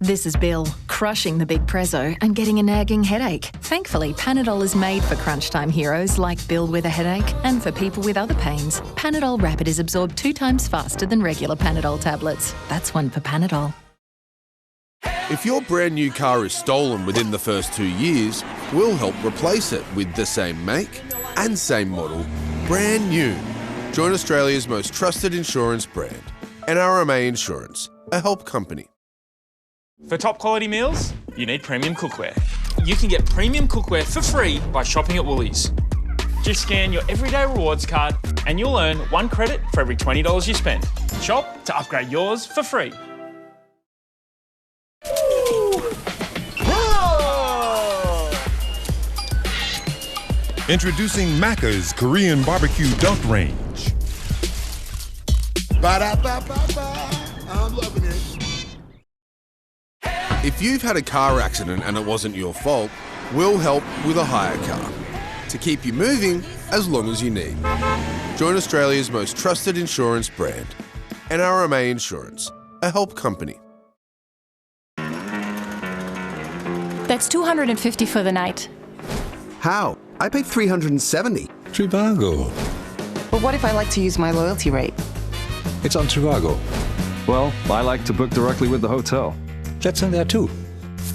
This is Bill, crushing the big prezzo and getting a nagging headache. Thankfully, Panadol is made for crunch time heroes like Bill with a headache and for people with other pains. Panadol Rapid is absorbed 2 times faster than regular Panadol tablets. That's one for Panadol. If your brand new car is stolen within the first 2 years, we'll help replace it with the same make and same model, brand new. Join Australia's most trusted insurance brand, NRMA Insurance, a help company. For top quality meals, you need premium cookware. You can get premium cookware for free by shopping at Woolies. Just scan your Everyday Rewards card and you'll earn 1 credit for every $20 you spend. Shop to upgrade yours for free. Introducing Macca's Korean Barbecue Dunk Range. Ba-da-ba-ba-ba. I'm loving it. If you've had a car accident and it wasn't your fault, we'll help with a hire car to keep you moving as long as you need. Join Australia's most trusted insurance brand, NRMA Insurance, a help company. That's $250 for the night. How? I paid $370. Trivago. But what if I like to use my loyalty rate? It's on Trivago. Well, I like to book directly with the hotel. That's on there too.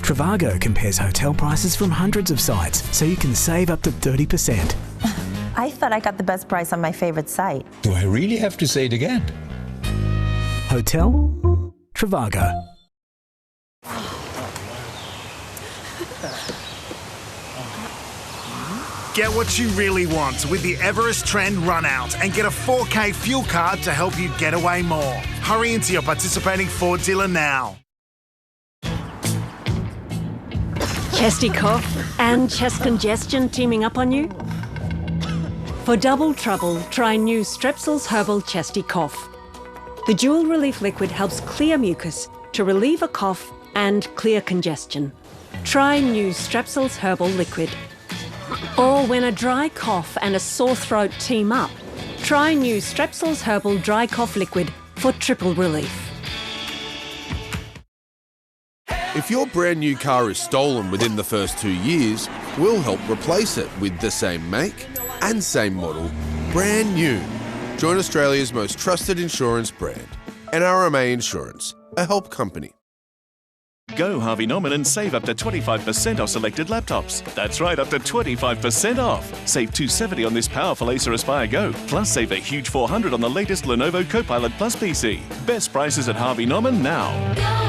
Trivago compares hotel prices from hundreds of sites, so you can save up to 30%. I thought I got the best price on my favourite site. Do I really have to say it again? Hotel Trivago. Get what you really want with the Everest Trend Run Out and get a 4K fuel card to help you get away more. Hurry into your participating Ford dealer now. Chesty cough and chest congestion teaming up on you? For double trouble, try new Strepsils Herbal Chesty Cough. The dual relief liquid helps clear mucus to relieve a cough and clear congestion. Try new Strepsils Herbal Liquid. Or when a dry cough and a sore throat team up, try new Strepsils Herbal Dry Cough Liquid for triple relief. If your brand new car is stolen within the first 2 years, we'll help replace it with the same make and same model, brand new. Join Australia's most trusted insurance brand, NRMA Insurance, a help company. Go Harvey Norman and save up to 25% off selected laptops. That's right, up to 25% off. Save $270 on this powerful Acer Aspire Go. Plus save a huge $400 on the latest Lenovo Copilot Plus PC. Best prices at Harvey Norman now. Go!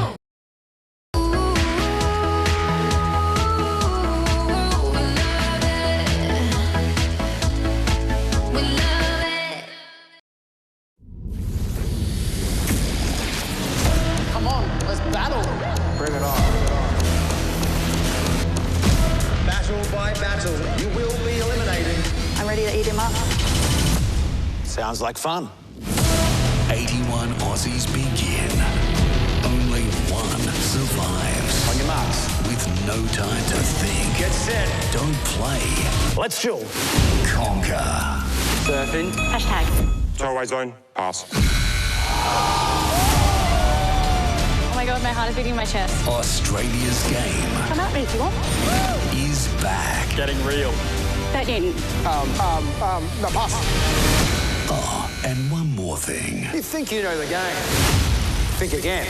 Sounds like fun. 81 Aussies begin. Only one survives. On your marks. With no time to think. Get set. Don't play. Let's chill. Conquer. Surfing. Hashtag. Throwaway zone. Pass. Oh my God, my heart is beating in my chest. Australia's game. Come at me if you want. Is back. Getting real. That didn't. No, pass. Oh, and one more thing. You think you know the game. Think again.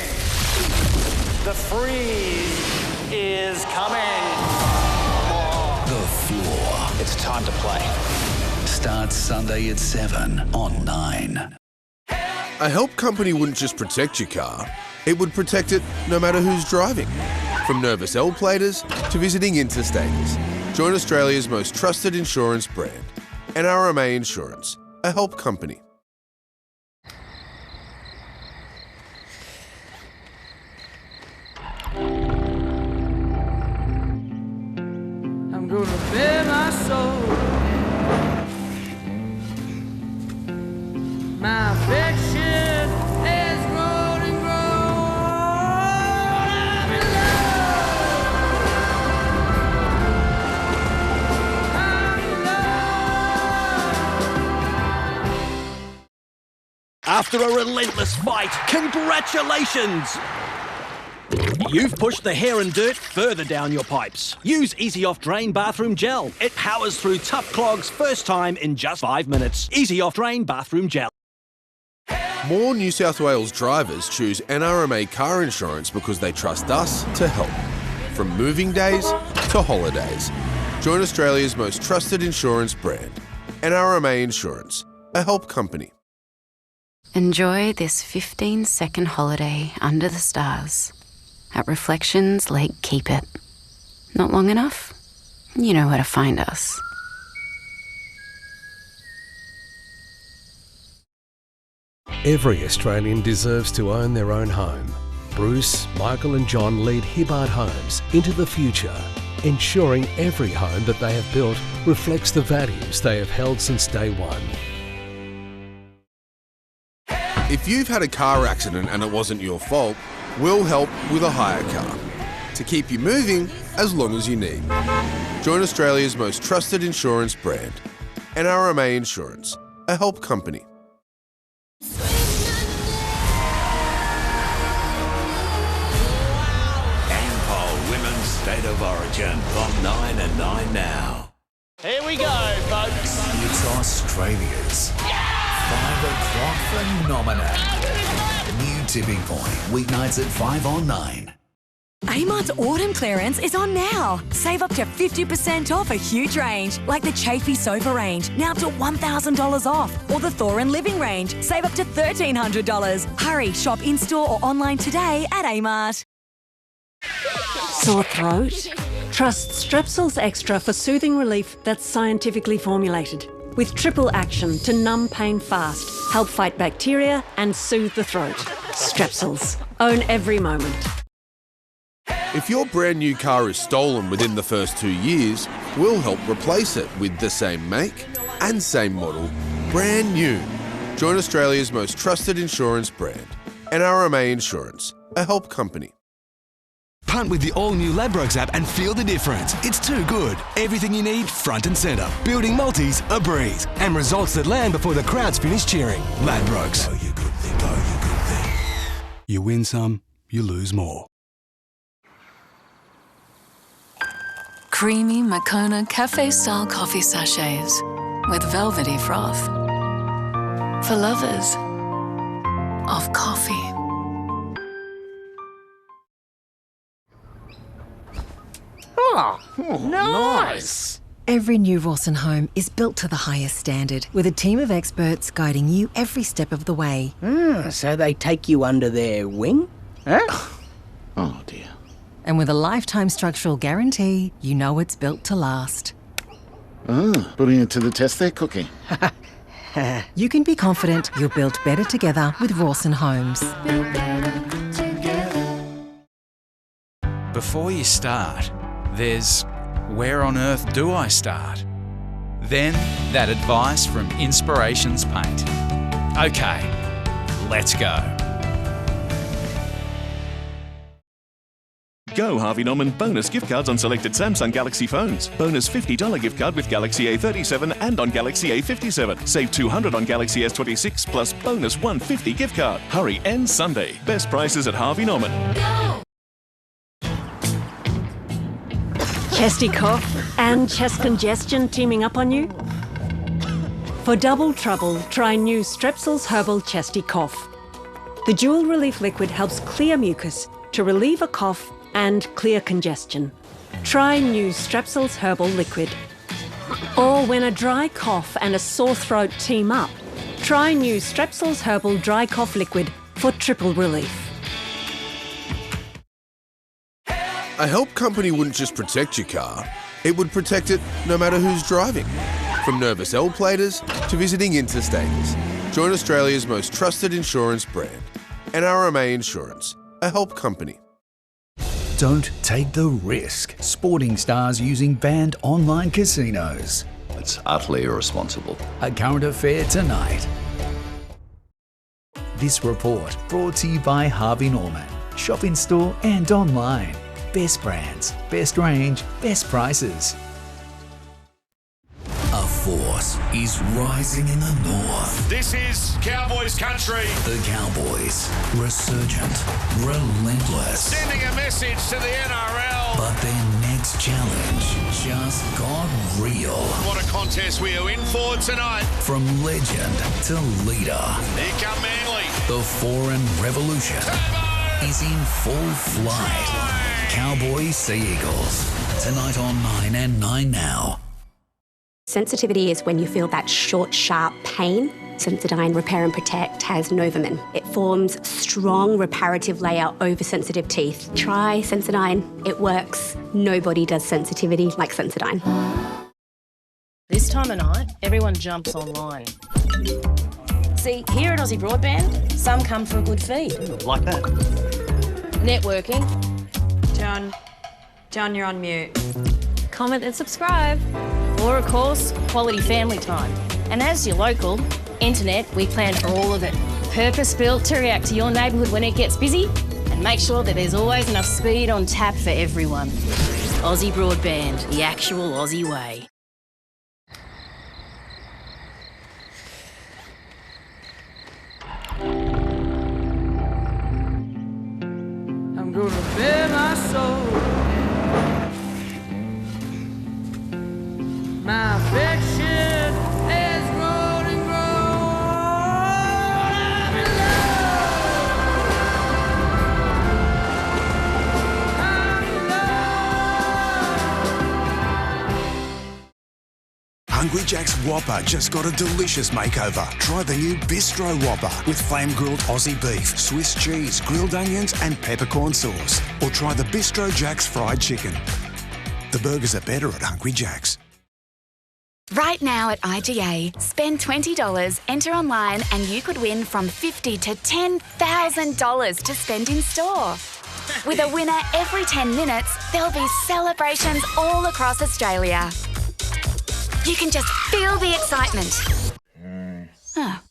The freeze is coming. The floor. It's time to play. Starts Sunday at 7 on 9. A help company wouldn't just protect your car, it would protect it no matter who's driving. From nervous L-platers to visiting interstaters. Join Australia's most trusted insurance brand, NRMA Insurance, a help company. I'm gonna bare my soul. My affection has grown and grown. I'm in After a relentless fight, congratulations! You've pushed the hair and dirt further down your pipes. Use Easy Off Drain Bathroom Gel. It powers through tough clogs first time in just 5 minutes. Easy Off Drain Bathroom Gel. More New South Wales drivers choose NRMA car insurance because they trust us to help. From moving days to holidays. Join Australia's most trusted insurance brand. NRMA Insurance, a help company. Enjoy this 15-second holiday under the stars at Reflections Lake Keep It. Not long enough? You know where to find us. Every Australian deserves to own their own home. Bruce, Michael and John lead Hibbard Homes into the future, ensuring every home that they have built reflects the values they have held since day one. If you've had a car accident and it wasn't your fault, we'll help with a hire car to keep you moving as long as you need. Join Australia's most trusted insurance brand, NRMA Insurance, a help company. Ampol Women's State of Origin from 9 and 9 now. Here we go, folks. It's Australia's 5 o'clock phenomenon. New tipping point, weeknights at 5 on 9. Amart's autumn clearance is on now. Save up to 50% off a huge range, like the Chafee sofa range, now up to $1,000 off, or the Thorin living range, save up to $1,300. Hurry, shop in-store or online today at Amart. Sore throat? Trust Strepsils Extra for soothing relief that's scientifically formulated. With triple action to numb pain fast, help fight bacteria and soothe the throat. Strepsils. Own every moment. If your brand new car is stolen within the first 2 years, we'll help replace it with the same make and same model, brand new. Join Australia's most trusted insurance brand, NRMA Insurance, a help company. Punt with the all-new Ladbrokes app and feel the difference. It's too good. Everything you need, front and centre. Building multis, a breeze. And results that land before the crowds finish cheering. Ladbrokes. You win some, you lose more. Creamy Moccona cafe-style coffee sachets with velvety froth. For lovers of coffee. Oh, nice! Every new Rawson home is built to the highest standard, with a team of experts guiding you every step of the way. So they take you under their wing? Huh? Oh, dear. And with a lifetime structural guarantee, you know it's built to last. Putting it to the test there, Cookie. You can be confident you're built better together with Rawson Homes. Before you start, there's where on earth do I start? Then that advice from Inspirations Paint. Okay, let's go. Go Harvey Norman bonus gift cards on selected Samsung Galaxy phones. Bonus $50 gift card with Galaxy A37 and on Galaxy A57. Save $200 on Galaxy S26 plus bonus $150 gift card. Hurry, ends Sunday. Best prices at Harvey Norman. Chesty cough and chest congestion teaming up on you? For double trouble, try new Strepsils Herbal Chesty Cough. The dual relief liquid helps clear mucus to relieve a cough and clear congestion. Try new Strepsils Herbal Liquid. Or when a dry cough and a sore throat team up, try new Strepsils Herbal Dry Cough Liquid for triple relief. A help company wouldn't just protect your car, it would protect it no matter who's driving. From nervous L-platers to visiting interstaters. Join Australia's most trusted insurance brand, NRMA Insurance, a help company. Don't take the risk. Sporting stars using banned online casinos. It's utterly irresponsible. A current affair tonight. This report brought to you by Harvey Norman. Shop in store and online. Best brands, best range, best prices. A force is rising in the north. This is Cowboys country. The Cowboys, resurgent, relentless. Sending message to the NRL. But their next challenge just got real. What a contest we are in for tonight. From legend to leader, Here come Manly. the foreign revolution is in full flight. Cowboys see Eagles. Tonight on 9 and 9 Now. Sensitivity is when you feel that short, sharp pain. Sensodyne Repair and Protect has Novomin. It forms strong reparative layer over sensitive teeth. Try Sensodyne. It works. Nobody does sensitivity like Sensodyne. This time of night, everyone jumps online. See, here at Aussie Broadband, some come for a good feed. Like that. Networking. John, you're on mute. Comment and subscribe. Or, of course, quality family time. And as your local internet, we plan for all of it. Purpose-built to react to your neighbourhood when it gets busy and make sure that there's always enough speed on tap for everyone. Aussie Broadband, the actual Aussie way. I'm gonna bare my soul. My affection has grown and grown. I'm in Hungry Jack's Whopper just got a delicious makeover. Try the new Bistro Whopper with flame-grilled Aussie beef, Swiss cheese, grilled onions and peppercorn sauce. Or try the Bistro Jack's fried chicken. The burgers are better at Hungry Jack's. Right now at IGA, spend $20, enter online, and you could win from $50,000 to $10,000 to spend in store. With a winner every 10 minutes, there'll be celebrations all across Australia. You can just feel the excitement. Oh.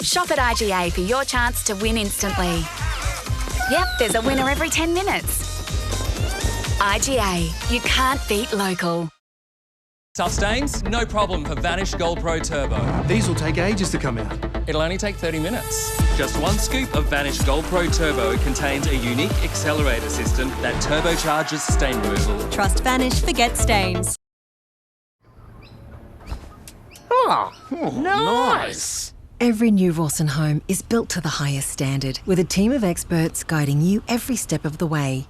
Shop at IGA for your chance to win instantly. Yep, there's a winner every 10 minutes. IGA, you can't beat local. Tough stains? No problem for Vanish Gold Pro Turbo. These will take ages to come out. It'll only take 30 minutes. Just one scoop of Vanish Gold Pro Turbo contains a unique accelerator system that turbocharges stain removal. Trust Vanish, forget stains. Nice. Every new Rawson home is built to the highest standard with a team of experts guiding you every step of the way.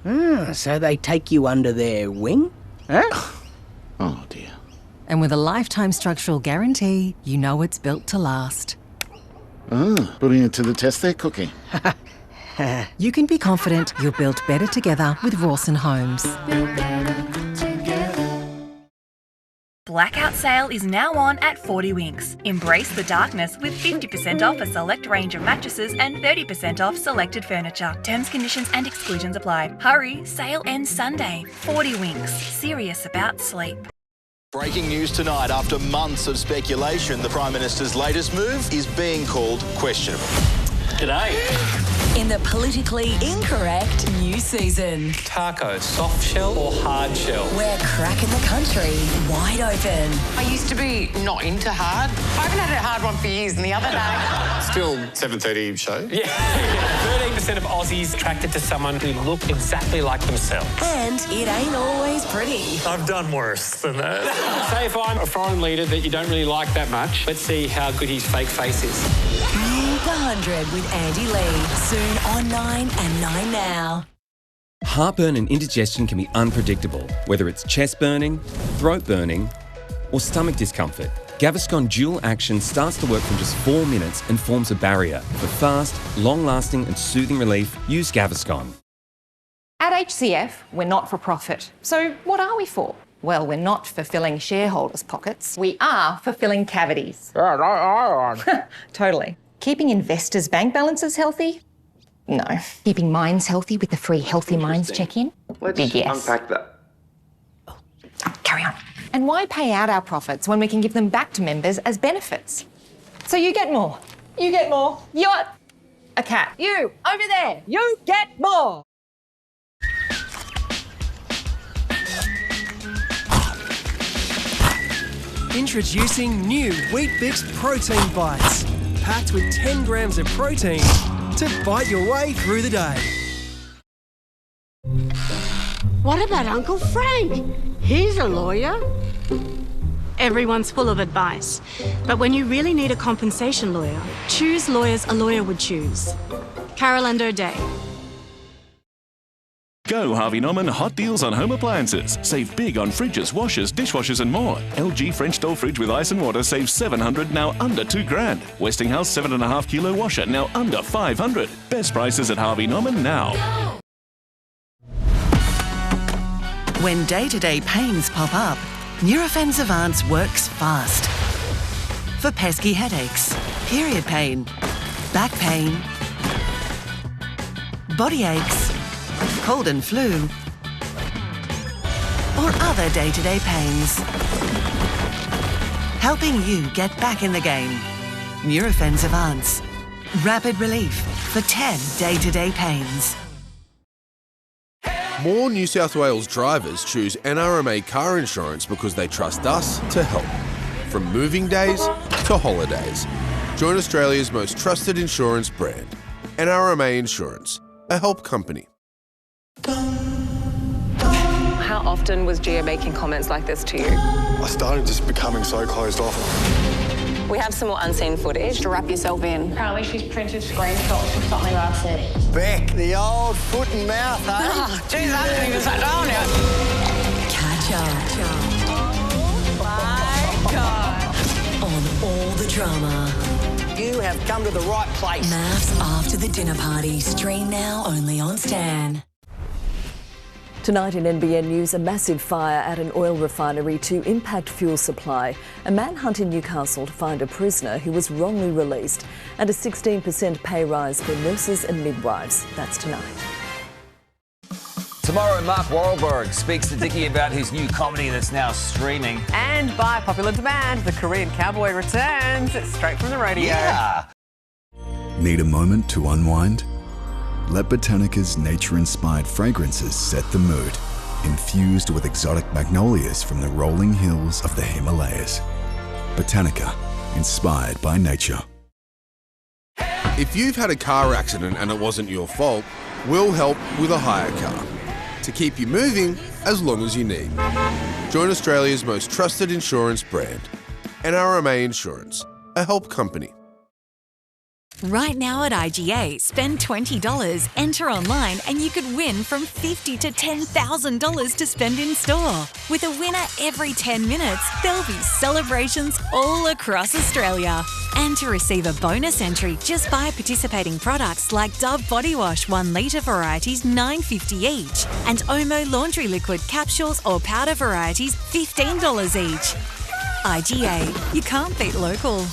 So they take you under their wing? Huh? Oh, dear. And with a lifetime structural guarantee, you know it's built to last. Putting it to the test there, Cookie. You can be confident you're built better together with Rawson Homes. Blackout sale is now on at 40 Winks. Embrace the darkness with 50% off a select range of mattresses and 30% off selected furniture. Terms, conditions and exclusions apply. Hurry, sale ends Sunday. 40 Winks, serious about sleep. Breaking news tonight. After months of speculation, the Prime Minister's latest move is being called questionable. G'day. In the politically incorrect new season. Taco, soft shell or hard shell? We're cracking the country wide open. I used to be not into hard. I haven't had a hard one for years, and the other day... Still 7:30 show? Yeah. 13% of Aussies attracted to someone who looked exactly like themselves. And it ain't always pretty. I've done worse than that. Say if I'm a foreign leader that you don't really like that much, let's see how good his fake face is. The 100 with Andy Lee. Soon on 9 and 9 Now. Heartburn and indigestion can be unpredictable, whether it's chest burning, throat burning, or stomach discomfort. Gaviscon Dual Action starts to work from just 4 minutes and forms a barrier. For fast, long-lasting and soothing relief, use Gaviscon. At HCF, we're not for profit. So what are we for? Well, we're not for filling shareholders' pockets. We are for filling cavities. Totally. Keeping investors' bank balances healthy? No. Keeping minds healthy with the free Healthy Minds check-in? Big yes. Unpack that. Carry on. And why pay out our profits when we can give them back to members as benefits? So you get more. You get more. You're a cat. You, over there. You get more. Introducing new Wheat Bix Protein Bites, packed with 10 grams of protein to bite your way through the day. What about Uncle Frank? He's a lawyer. Everyone's full of advice. But when you really need a compensation lawyer, choose lawyers a lawyer would choose. Carol and O'Day. Go Harvey Norman hot deals on home appliances. Save big on fridges, washers, dishwashers and more. LG French door fridge with ice and water saves $700, now under $2,000. Westinghouse 7.5 kilo washer, now under $500. Best prices at Harvey Norman now. When day-to-day pains pop up, Nurofen Advance works fast. For pesky headaches, period pain, back pain, body aches, cold and flu, or other day-to-day pains. Helping you get back in the game. Nurofen Advance. Rapid relief for 10 day-to-day pains. More New South Wales drivers choose NRMA car insurance because they trust us to help. From moving days to holidays. Join Australia's most trusted insurance brand. NRMA Insurance, a help company. How often was Gia making comments like this to you? I started just becoming so closed off. We have some more unseen footage to wrap yourself in. Apparently she's printed screenshots of something I've said. Beck, the old foot and mouth, eh? Oh, geez, I didn't even sit down yet. Catch up. Oh, my God. On all the drama. You have come to the right place. Maths After the Dinner Party. Stream now only on Stan. Tonight in NBN News, a massive fire at an oil refinery to impact fuel supply, a manhunt in Newcastle to find a prisoner who was wrongly released, and a 16% pay rise for nurses and midwives. That's tonight. Tomorrow, Mark Wahlberg speaks to Dickie about his new comedy that's now streaming. And by popular demand, the Korean cowboy returns straight from the radio. Yeah. Need a moment to unwind? Let Botanica's nature-inspired fragrances set the mood, infused with exotic magnolias from the rolling hills of the Himalayas. Botanica, inspired by nature. If you've had a car accident and it wasn't your fault, we'll help with a hire car to keep you moving as long as you need. Join Australia's most trusted insurance brand, NRMA Insurance, a help company. Right now at IGA, spend $20, enter online, and you could win from $50,000 to $10,000 to spend in store. With a winner every 10 minutes, there'll be celebrations all across Australia. And to receive a bonus entry, just buy participating products like Dove Body Wash 1 litre varieties $9.50 each, and Omo laundry liquid capsules or powder varieties $15 each. IGA, you can't beat local.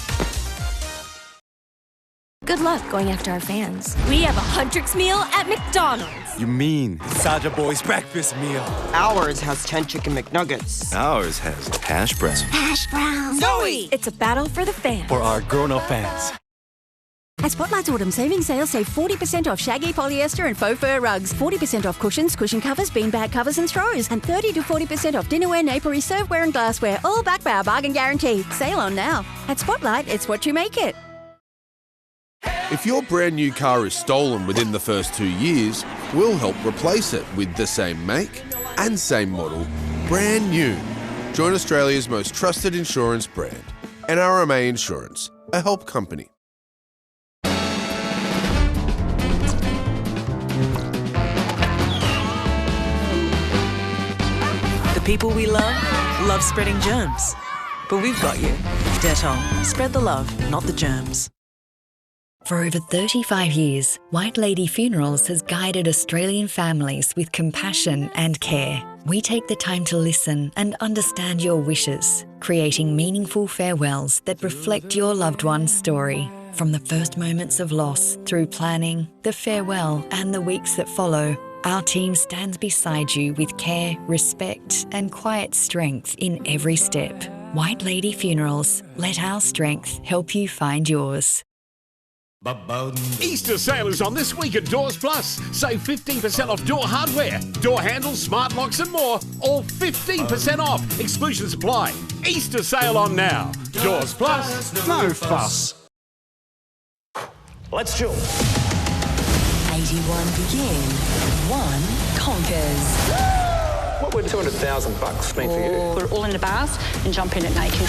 Good luck going after our fans. We have a Huntrix meal at McDonald's. You mean Saja Boy's breakfast meal? Ours has 10 chicken McNuggets. Ours has hash browns. Hash browns. Zoe! It's a battle for the fans. For our grown-up fans. At Spotlight's autumn savings sale, save 40% off shaggy polyester and faux fur rugs, 40% off cushions, cushion covers, beanbag covers and throws, and 30 to 40% off dinnerware, napery, serveware and glassware, all backed by our bargain guarantee. Sale on now. At Spotlight, it's what you make it. If your brand new car is stolen within the first 2 years, we'll help replace it with the same make and same model, brand new. Join Australia's most trusted insurance brand, NRMA Insurance, a help company. The people we love spreading germs. But we've got you. Dettol. Spread the love, not the germs. For over 35 years, White Lady Funerals has guided Australian families with compassion and care. We take the time to listen and understand your wishes, creating meaningful farewells that reflect your loved one's story. From the first moments of loss through planning, the farewell and the weeks that follow, our team stands beside you with care, respect and quiet strength in every step. White Lady Funerals, let our strength help you find yours. Easter sale is on this week at Doors Plus. Save 15% off door hardware, door handles, smart locks and more. All 15% off. Exclusions apply. Easter sale on now. Doors Plus, no fuss. Let's chill. 81 begin, 1 conquers. What would $200,000 mean for you? Put it all in the bath and jump in it naked.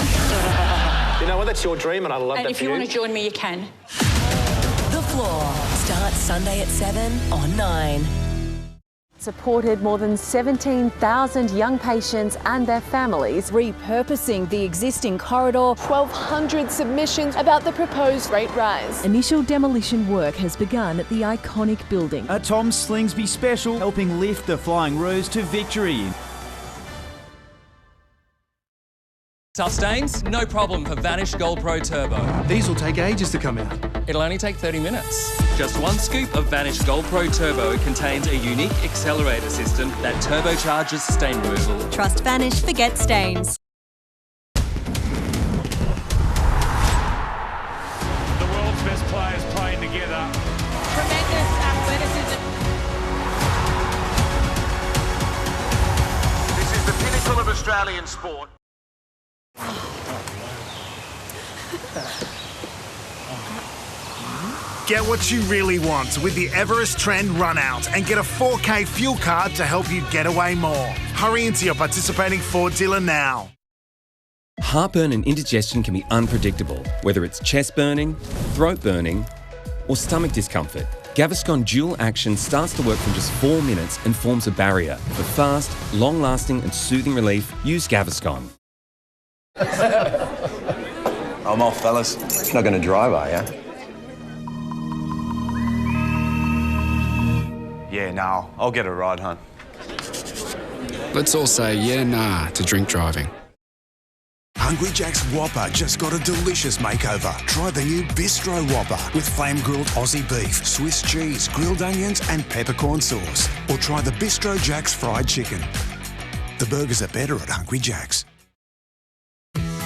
You know what? That's your dream, and I love And that if for you you. want to join me, you can. The Floor starts Sunday at 7 on 9. Supported more than 17,000 young patients and their families, repurposing the existing corridor. 1,200 submissions about the proposed rate rise. Initial demolition work has begun at the iconic building. A Tom Slingsby special helping lift the Flying Rose to victory. Tough stains? No problem for Vanish Gold Pro Turbo. These will take ages to come out. It'll only take 30 minutes. Just one scoop of Vanish Gold Pro Turbo contains a unique accelerator system that turbocharges stain removal. Trust Vanish, forget stains. The world's best players playing together. Tremendous athleticism. This is the pinnacle of Australian sport. Get what you really want with the Everest Trend Run Out and get a 4K fuel card to help you get away more. Hurry into your participating Ford dealer now. Heartburn and indigestion can be unpredictable, whether it's chest burning, throat burning, or stomach discomfort. Gaviscon Dual Action starts to work from just 4 minutes and forms a barrier. For fast, long-lasting and soothing relief, use Gaviscon. I'm off, fellas. You're not going to drive, are you? Yeah, no, I'll get a ride, hon. Let's all say yeah, nah to drink driving. Hungry Jack's Whopper just got a delicious makeover. Try the new Bistro Whopper with flame-grilled Aussie beef, Swiss cheese, grilled onions and peppercorn sauce. Or try the Bistro Jack's fried chicken. The burgers are better at Hungry Jack's.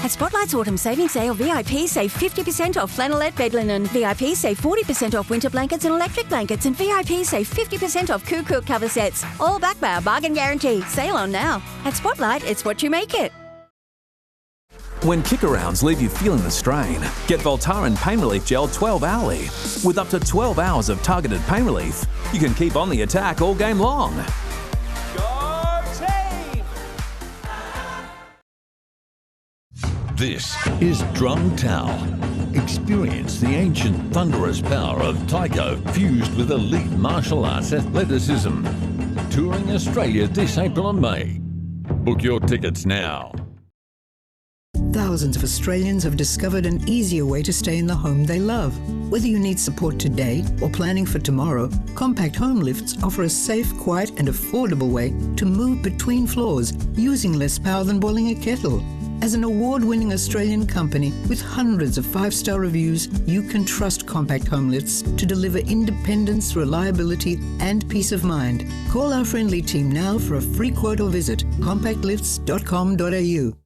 At Spotlight's Autumn Savings Sale, VIP save 50% off flannelette bed linen. VIP save 40% off winter blankets and electric blankets. And VIP save 50% off Cuckoo cover sets. All backed by our bargain guarantee. Sale on now. At Spotlight, it's what you make it. When kick-arounds leave you feeling the strain, get Voltaren Pain Relief Gel 12-hourly. With up to 12 hours of targeted pain relief, you can keep on the attack all game long. This is Drum Tao. Experience the ancient thunderous power of taiko fused with elite martial arts athleticism. Touring Australia this April and May. Book your tickets now. Thousands of Australians have discovered an easier way to stay in the home they love. Whether you need support today or planning for tomorrow, Compact Home Lifts offer a safe, quiet and affordable way to move between floors using less power than boiling a kettle. As an award-winning Australian company with hundreds of 5-star reviews, you can trust Compact Home Lifts to deliver independence, reliability and peace of mind. Call our friendly team now for a free quote or visit compactlifts.com.au.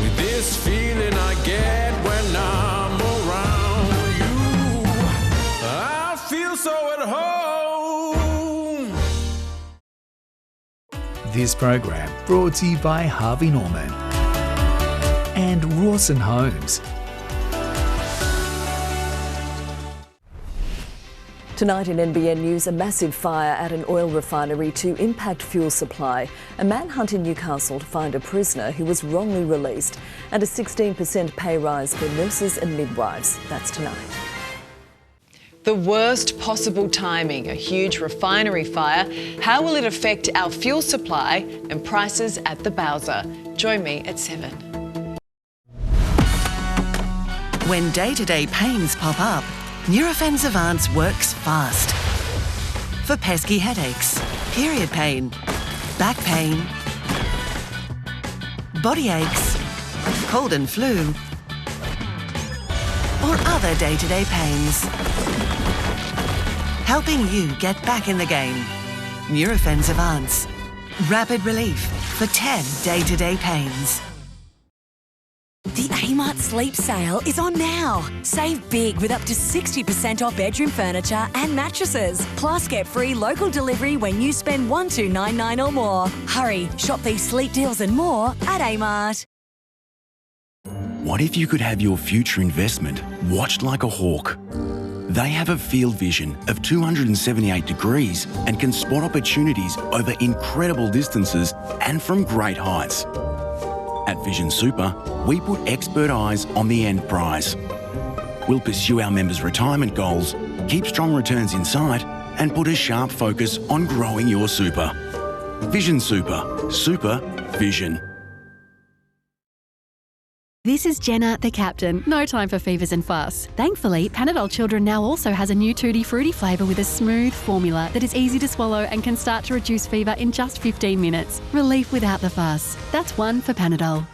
With this feeling I get when I'm around you, I feel so at home. This program brought to you by Harvey Norman and Rawson Homes. Tonight in NBN News, a massive fire at an oil refinery to impact fuel supply, a manhunt in Newcastle to find a prisoner who was wrongly released, and a 16% pay rise for nurses and midwives. That's tonight. The worst possible timing, a huge refinery fire. How will it affect our fuel supply and prices at the Bowser? Join me at 7. When day-to-day pains pop up, Nurofen Zavance works fast. For pesky headaches, period pain, back pain, body aches, cold and flu, or other day-to-day pains. Helping you get back in the game. Nurofen Zavance. Rapid relief for 10 day-to-day pains. The Amart Sleep Sale is on now. Save big with up to 60% off bedroom furniture and mattresses. Plus, get free local delivery when you spend $1,299 or more. Hurry, shop these sleep deals and more at Amart. What if you could have your future investment watched like a hawk? They have a field vision of 278 degrees and can spot opportunities over incredible distances and from great heights. At Vision Super, we put expert eyes on the end prize. We'll pursue our members' retirement goals, keep strong returns in sight, and put a sharp focus on growing your super. Vision Super. Super Vision. This is Jenna, the captain. No time for fevers and fuss. Thankfully, Panadol Children now also has a new Tutti Frutti flavour with a smooth formula that is easy to swallow and can start to reduce fever in just 15 minutes. Relief without the fuss. That's one for Panadol.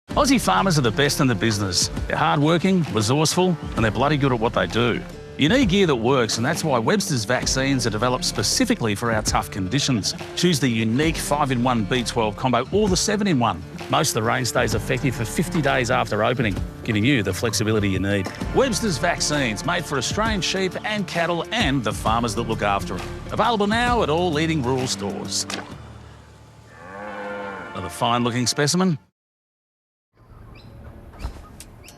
Aussie farmers are the best in the business. They're hardworking, resourceful, and they're bloody good at what they do. You need gear that works, and that's why Webster's vaccines are developed specifically for our tough conditions. Choose the unique 5-in-1 B12 combo or the 7-in-1. Most of the range stays effective for 50 days after opening, giving you the flexibility you need. Webster's vaccines, made for Australian sheep and cattle and the farmers that look after them. Available now at all leading rural stores. Another fine-looking specimen.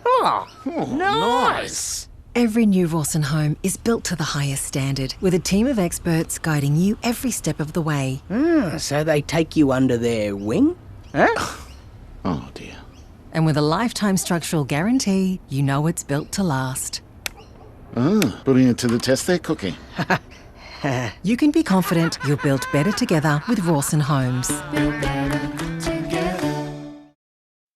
Oh, nice! Every new Rawson home is built to the highest standard, with a team of experts guiding you every step of the way. So they take you under their wing? Huh? Oh, dear. And with a lifetime structural guarantee, you know it's built to last. Putting it to the test there, Cookie. You can be confident you're built better together with Rawson Homes.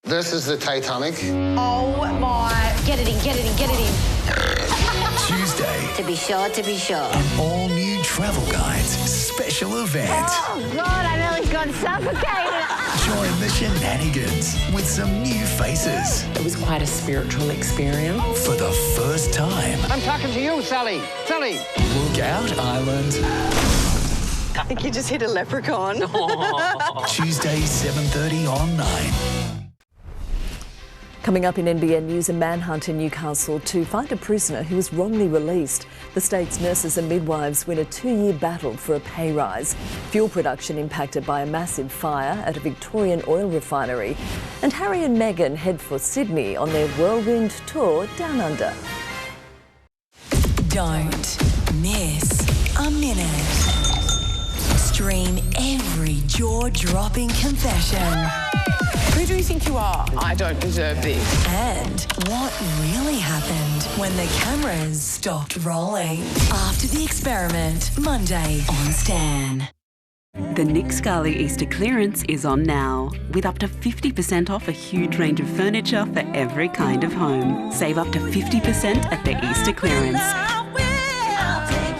This is the Titanic. Oh my. Get it in, get it in, get it in. Tuesday. To be sure, to be sure. An all-new Travel Guides special event. Oh, God, I nearly got suffocated. Join the shenanigans with some new faces. It was quite a spiritual experience. For the first time. I'm talking to you, Sally. Sally. Lookout Island. I think you just hit a leprechaun. Tuesday, 7:30 on 9. Coming up in NBN News, a manhunt in Newcastle to find a prisoner who was wrongly released. The state's nurses and midwives win a 2-year battle for a pay rise. Fuel production impacted by a massive fire at a Victorian oil refinery. And Harry and Meghan head for Sydney on their whirlwind tour down under. Don't miss a minute. Stream every jaw-dropping confession. Who do you think you are? I don't deserve this. And what really happened when the cameras stopped rolling. After the experiment, Monday on Stan. The Nick Scali Easter clearance is on now, with up to 50% off a huge range of furniture for every kind of home. Save up to 50% at the Easter clearance.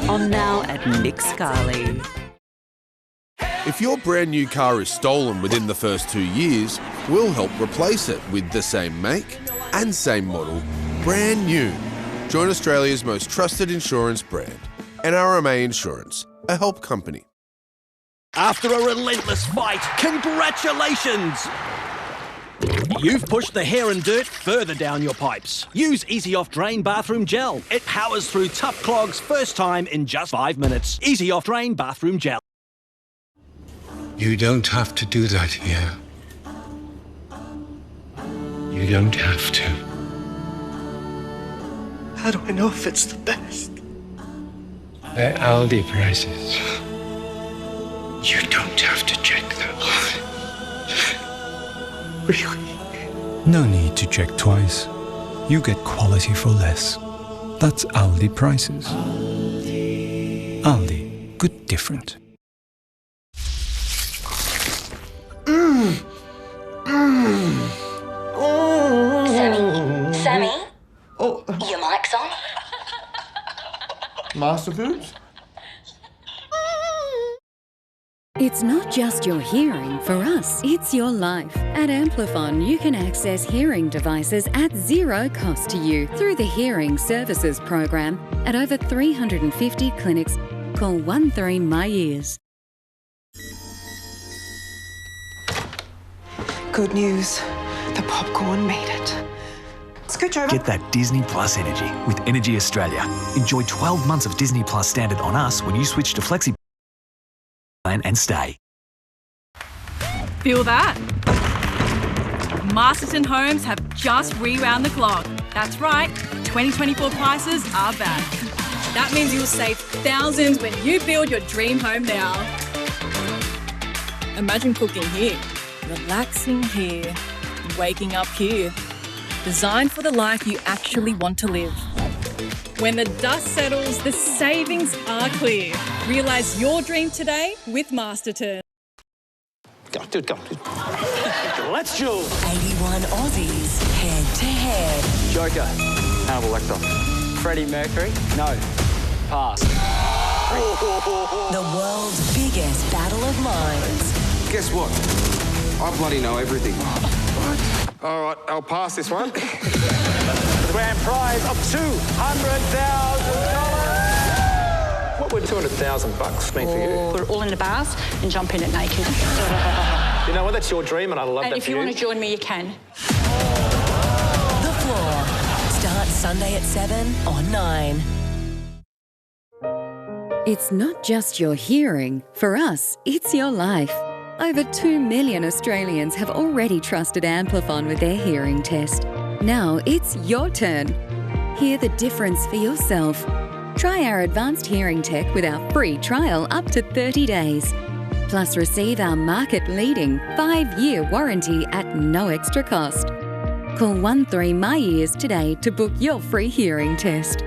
On now at Nick Scali. If your brand new car is stolen within the first 2 years, we'll help replace it with the same make and same model, brand new. Join Australia's most trusted insurance brand, NRMA Insurance, a help company. After a relentless fight, congratulations! You've pushed the hair and dirt further down your pipes. Use Easy Off Drain Bathroom Gel. It powers through tough clogs first time in just 5 minutes. Easy Off Drain Bathroom Gel. You don't have to do that here. You don't have to. How do I know if it's the best? They're Aldi prices. You don't have to check those. Really? No need to check twice. You get quality for less. That's Aldi prices. Aldi, good different. Sammy? Oh. Your mic's on? Master Foods? It's not just your hearing. For us, it's your life. At Amplifon, you can access hearing devices at zero cost to you through the Hearing Services program at over 350 clinics. Call 13 My Ears. Good news. The popcorn made it. Scooch over. Get that Disney Plus energy with Energy Australia. Enjoy 12 months of Disney Plus standard on us when you switch to Flexi Plan and stay. Feel that? Masterton Homes have just rewound the clock. That's right, 2024 prices are back. That means you'll save thousands when you build your dream home now. Imagine cooking here, relaxing here, waking up here. Designed for the life you actually want to live. When the dust settles, the savings are clear. Realise your dream today with Masterton. Go. Let's do 81 Aussies head to head. Joker, Hannibal Lecter. Freddie Mercury, no. Pass. The world's biggest battle of minds. Guess what? I bloody know everything. All right, I'll pass this one. The grand prize of $200,000. What would $200,000 mean for you? Put it all in a bath and jump in it naked. You know what? That's your dream, and I love that for you. And if you want to join me, you can. The Floor. Starts Sunday at 7 on 9. It's not just your hearing. For us, it's your life. Over 2 million Australians have already trusted Amplifon with their hearing test. Now it's your turn. Hear the difference for yourself. Try our advanced hearing tech with our free trial up to 30 days. Plus receive our market-leading 5-year warranty at no extra cost. Call 13MyEars today to book your free hearing test.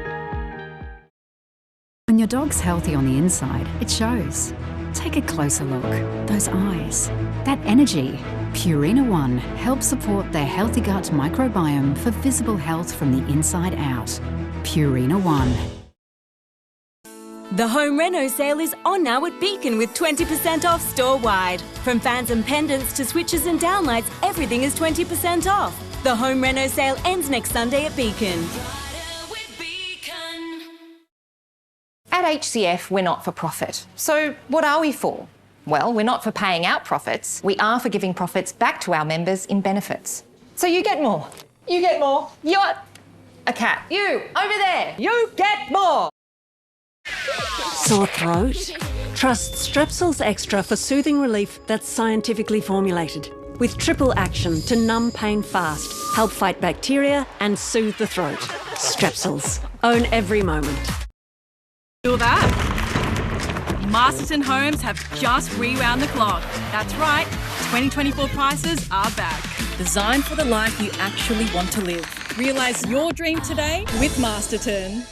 When your dog's healthy on the inside, it shows. Take a closer look. Those eyes. That energy. Purina One helps support their healthy gut microbiome for visible health from the inside out. Purina One. The home reno sale is on now at Beacon with 20% off store-wide. From fans and pendants to switches and downlights, everything is 20% off. The home reno sale ends next Sunday at Beacon. At HCF, we're not for profit. So what are we for? Well, we're not for paying out profits. We are for giving profits back to our members in benefits. So you get more. You get more. You're a cat. You, over there. You get more. Sore throat? Trust Strepsils Extra for soothing relief that's scientifically formulated. With triple action to numb pain fast, help fight bacteria and soothe the throat. Strepsils. Own every moment. Feel that? Masterton Homes have just rewound the clock. That's right, 2024 prices are back. Designed for the life you actually want to live. Realise your dream today with Masterton.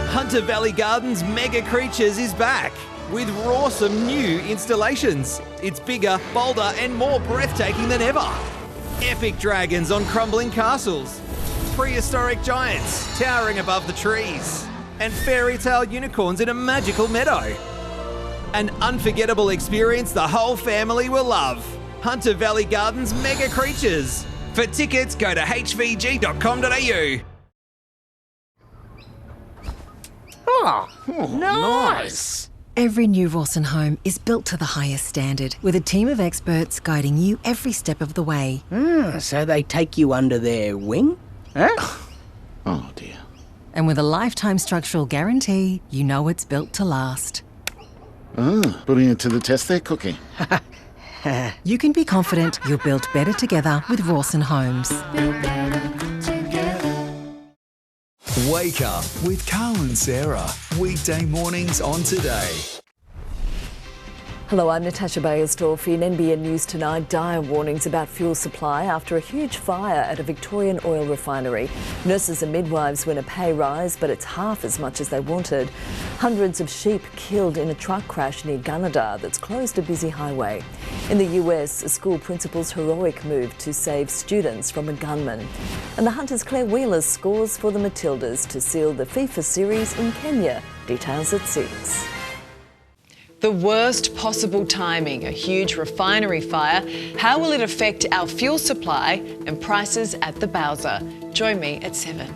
Hunter Valley Gardens Mega Creatures is back with awesome new installations. It's bigger, bolder and more breathtaking than ever. Epic dragons on crumbling castles, prehistoric giants towering above the trees, and fairy tale unicorns in a magical meadow. An unforgettable experience the whole family will love. Hunter Valley Gardens Mega Creatures. For tickets, go to hvg.com.au. Oh, nice. Every new Rawson home is built to the highest standard with a team of experts guiding you every step of the way. So they take you under their wing? Huh? Oh, dear. And with a lifetime structural guarantee, you know it's built to last. Putting it to the test there, Cookie. You can be confident you're built better together with Rawson Homes. Wake up with Carl and Sarah. Weekday mornings on Today. Hello, I'm Natasha Beyersdorf. In NBN News tonight, dire warnings about fuel supply after a huge fire at a Victorian oil refinery. Nurses and midwives win a pay rise, but it's half as much as they wanted. Hundreds of sheep killed in a truck crash near Gunnedah that's closed a busy highway. In the US, a school principal's heroic move to save students from a gunman. And the Hunters' Claire Wheeler scores for the Matildas to seal the FIFA series in Kenya. Details at 6. The worst possible timing, a huge refinery fire. How will it affect our fuel supply and prices at the Bowser? Join me at 7.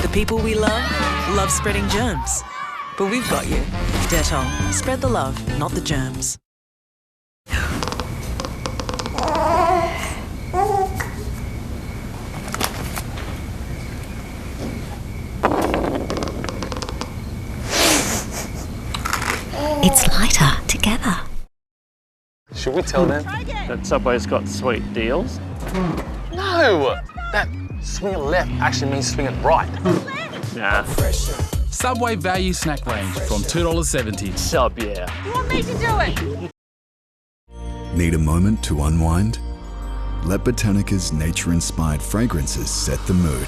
The people we love spreading germs. But we've got you. Dettol. Spread the love, not the germs. tighter together. Should we tell them that Subway's got sweet deals? No! That swinging left actually means swinging right. Nah. Subway Value Snack Range from $2.70. Sub, yeah. You want me to do it? Need a moment to unwind? Let Botanica's nature-inspired fragrances set the mood,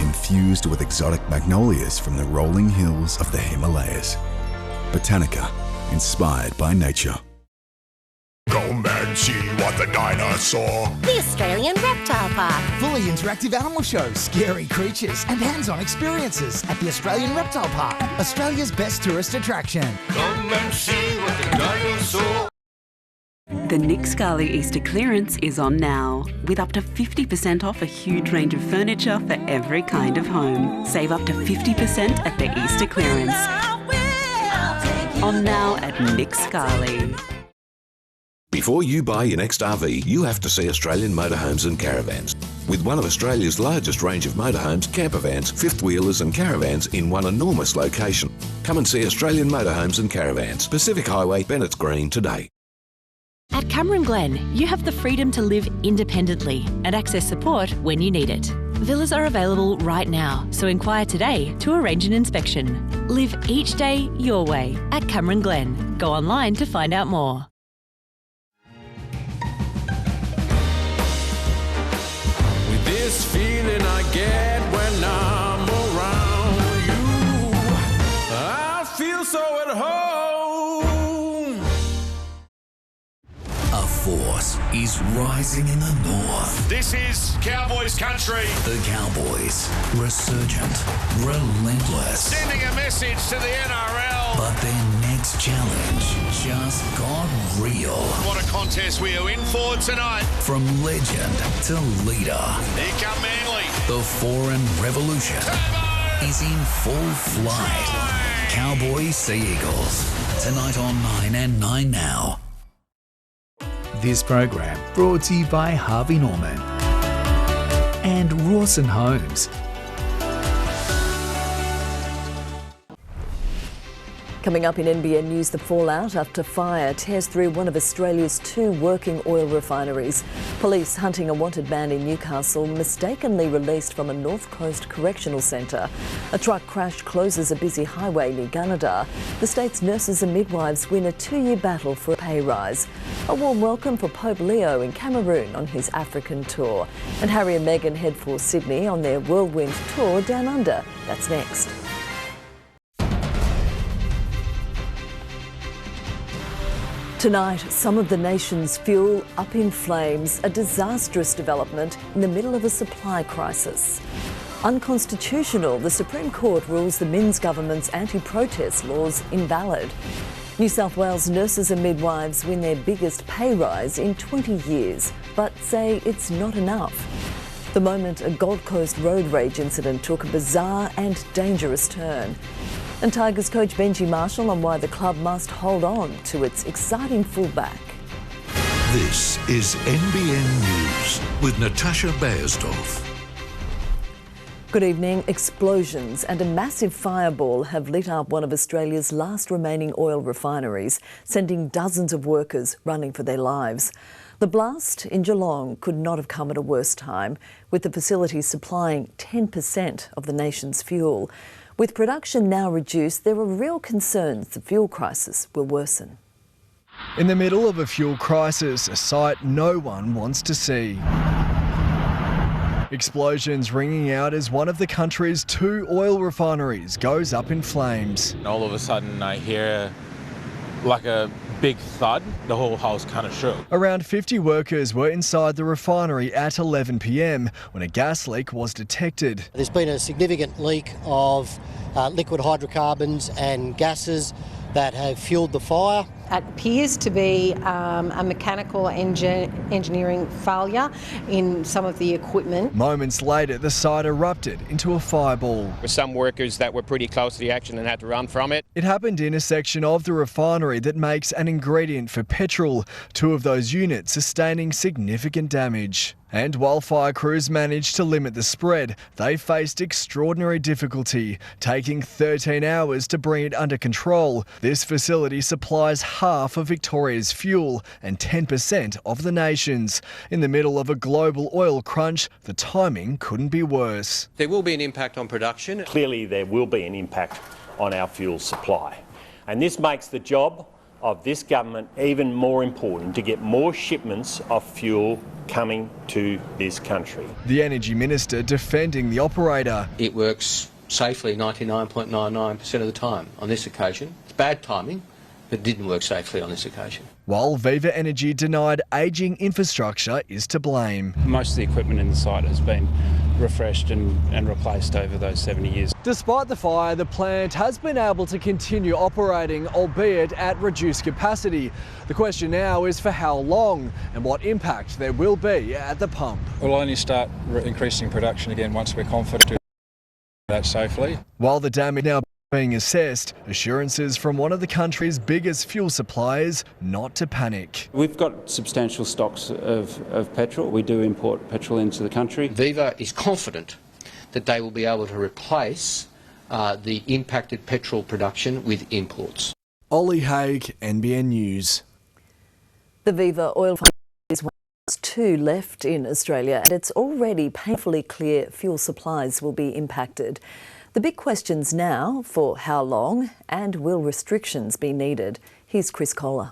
infused with exotic magnolias from the rolling hills of the Himalayas. Botanica, inspired by nature. Come and see what the dinosaur. The Australian Reptile Park. Fully interactive animal shows, scary creatures and hands-on experiences at the Australian Reptile Park, Australia's best tourist attraction. Come and see what the dinosaur. The Nick Scali Easter clearance is on now, with up to 50% off a huge range of furniture for every kind of home. Save up to 50% at the Easter clearance. On now at Nick Scali. Before you buy your next RV, you have to see Australian Motorhomes and Caravans. With one of Australia's largest range of motorhomes, campervans, fifth wheelers and caravans in one enormous location. Come and see Australian Motorhomes and Caravans, Pacific Highway, Bennett's Green today. At Cameron Glen, you have the freedom to live independently and access support when you need it. Villas are available right now, so inquire today to arrange an inspection. Live each day your way at Cameron Glen. Go online to find out more. This feeling I get when I'm around you, I feel so at home. A force is rising in the north. This is Cowboys country. The Cowboys, resurgent, relentless. Sending a message to the NRL. But their next challenge just got real. What a contest we are in for tonight. From legend to leader. Here come Manly. The foreign revolution is in full flight. Cowboys Sea Eagles. Tonight on 9 and 9 Now. This program brought to you by Harvey Norman and Rawson Homes. Coming up in NBN News, the fallout after fire tears through one of Australia's 2 working oil refineries. Police hunting a wanted man in Newcastle, mistakenly released from a North Coast correctional centre. A truck crash closes a busy highway near Gunnedah. The state's nurses and midwives win a 2-year battle for a pay rise. A warm welcome for Pope Leo in Cameroon on his African tour. And Harry and Meghan head for Sydney on their whirlwind tour down under. That's next. Tonight, some of the nation's fuel up in flames, a disastrous development in the middle of a supply crisis. Unconstitutional, the Supreme Court rules the Minns government's anti-protest laws invalid. New South Wales nurses and midwives win their biggest pay rise in 20 years, but say it's not enough. The moment a Gold Coast road rage incident took a bizarre and dangerous turn. And Tigers coach Benji Marshall on why the club must hold on to its exciting fullback. This is NBN News with Natasha Beyersdorf. Good evening. Explosions and a massive fireball have lit up one of Australia's last remaining oil refineries, sending dozens of workers running for their lives. The blast in Geelong could not have come at a worse time, with the facility supplying 10% of the nation's fuel. With production now reduced, there are real concerns the fuel crisis will worsen. In the middle of a fuel crisis, a sight no one wants to see. Explosions ringing out as one of the country's 2 oil refineries goes up in flames. All of a sudden I hear like a big thud. The whole house kind of shook. Around 50 workers were inside the refinery at 11 p.m. when a gas leak was detected. There's been a significant leak of liquid hydrocarbons and gases that have fuelled the fire. appears to be a mechanical engineering failure in some of the equipment. Moments later, the site erupted into a fireball. With some workers that were pretty close to the action and had to run from it. It happened in a section of the refinery that makes an ingredient for petrol. 2 of those units sustaining significant damage. And while fire crews managed to limit the spread, they faced extraordinary difficulty, taking 13 hours to bring it under control. This facility supplies half of Victoria's fuel and 10% of the nation's. In the middle of a global oil crunch, the timing couldn't be worse. There will be an impact on production. Clearly there will be an impact on our fuel supply. And this makes the job of this government even more important to get more shipments of fuel coming to this country. The Energy Minister defending the operator. It works safely 99.99% of the time. On this occasion, it's bad timing, but it didn't work safely on this occasion. While Viva Energy denied ageing infrastructure is to blame. Most of the equipment in the site has been refreshed and replaced over those 70 years. Despite the fire, the plant has been able to continue operating, albeit at reduced capacity. The question now is for how long and what impact there will be at the pump. We'll only start increasing production again once we're confident to do that safely. While the damage now being assessed, assurances from one of the country's biggest fuel suppliers not to panic. We've got substantial stocks of petrol. We do import petrol into the country. Viva is confident that they will be able to replace the impacted petrol production with imports. Ollie Haig, NBN News. The Viva oil is one of 2 left in Australia, and it's already painfully clear fuel supplies will be impacted. The big questions now for how long and will restrictions be needed? Here's Chris Kohler.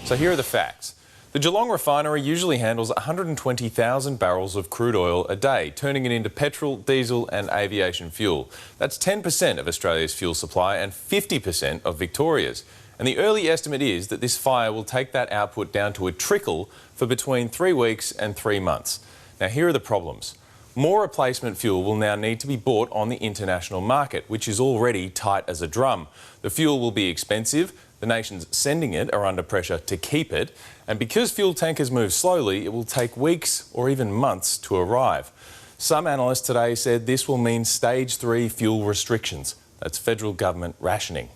So here are the facts. The Geelong refinery usually handles 120,000 barrels of crude oil a day, turning it into petrol, diesel and aviation fuel. That's 10% of Australia's fuel supply and 50% of Victoria's. And the early estimate is that this fire will take that output down to a trickle for between 3 weeks and 3 months. Now here are the problems. More replacement fuel will now need to be bought on the international market, which is already tight as a drum. The fuel will be expensive, the nations sending it are under pressure to keep it, and because fuel tankers move slowly, it will take weeks or even months to arrive. Some analysts today said this will mean stage 3 fuel restrictions. That's federal government rationing.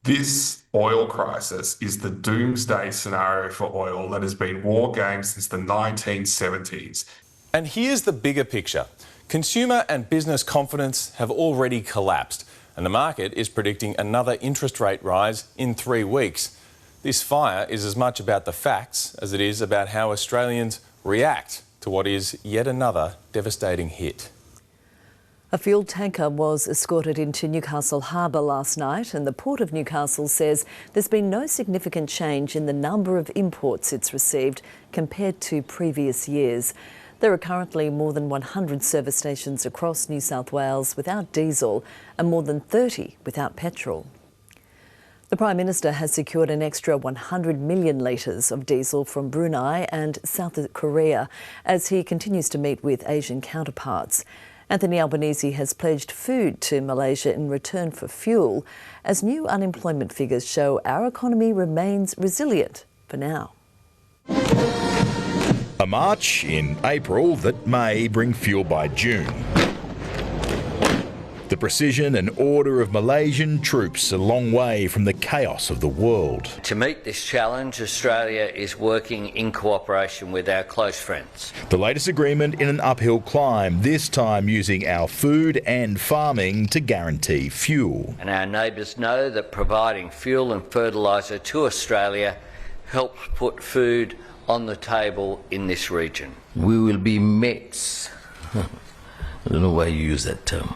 This oil crisis is the doomsday scenario for oil that has been war games since the 1970s. And here's the bigger picture. Consumer and business confidence have already collapsed, and the market is predicting another interest rate rise in 3 weeks. This fire is as much about the facts as it is about how Australians react to what is yet another devastating hit. A fuel tanker was escorted into Newcastle Harbour last night, and the Port of Newcastle says there's been no significant change in the number of imports it's received compared to previous years. There are currently more than 100 service stations across New South Wales without diesel and more than 30 without petrol. The Prime Minister has secured an extra 100 million litres of diesel from Brunei and South Korea as he continues to meet with Asian counterparts. Anthony Albanese has pledged food to Malaysia in return for fuel, as new unemployment figures show our economy remains resilient for now. A march in April that may bring fuel by June. The precision and order of Malaysian troops a long way from the chaos of the world. To meet this challenge, Australia is working in cooperation with our close friends. The latest agreement in an uphill climb, this time using our food and farming to guarantee fuel. And our neighbours know that providing fuel and fertiliser to Australia helps put food on the table in this region. We will be mates. I don't know why you use that term.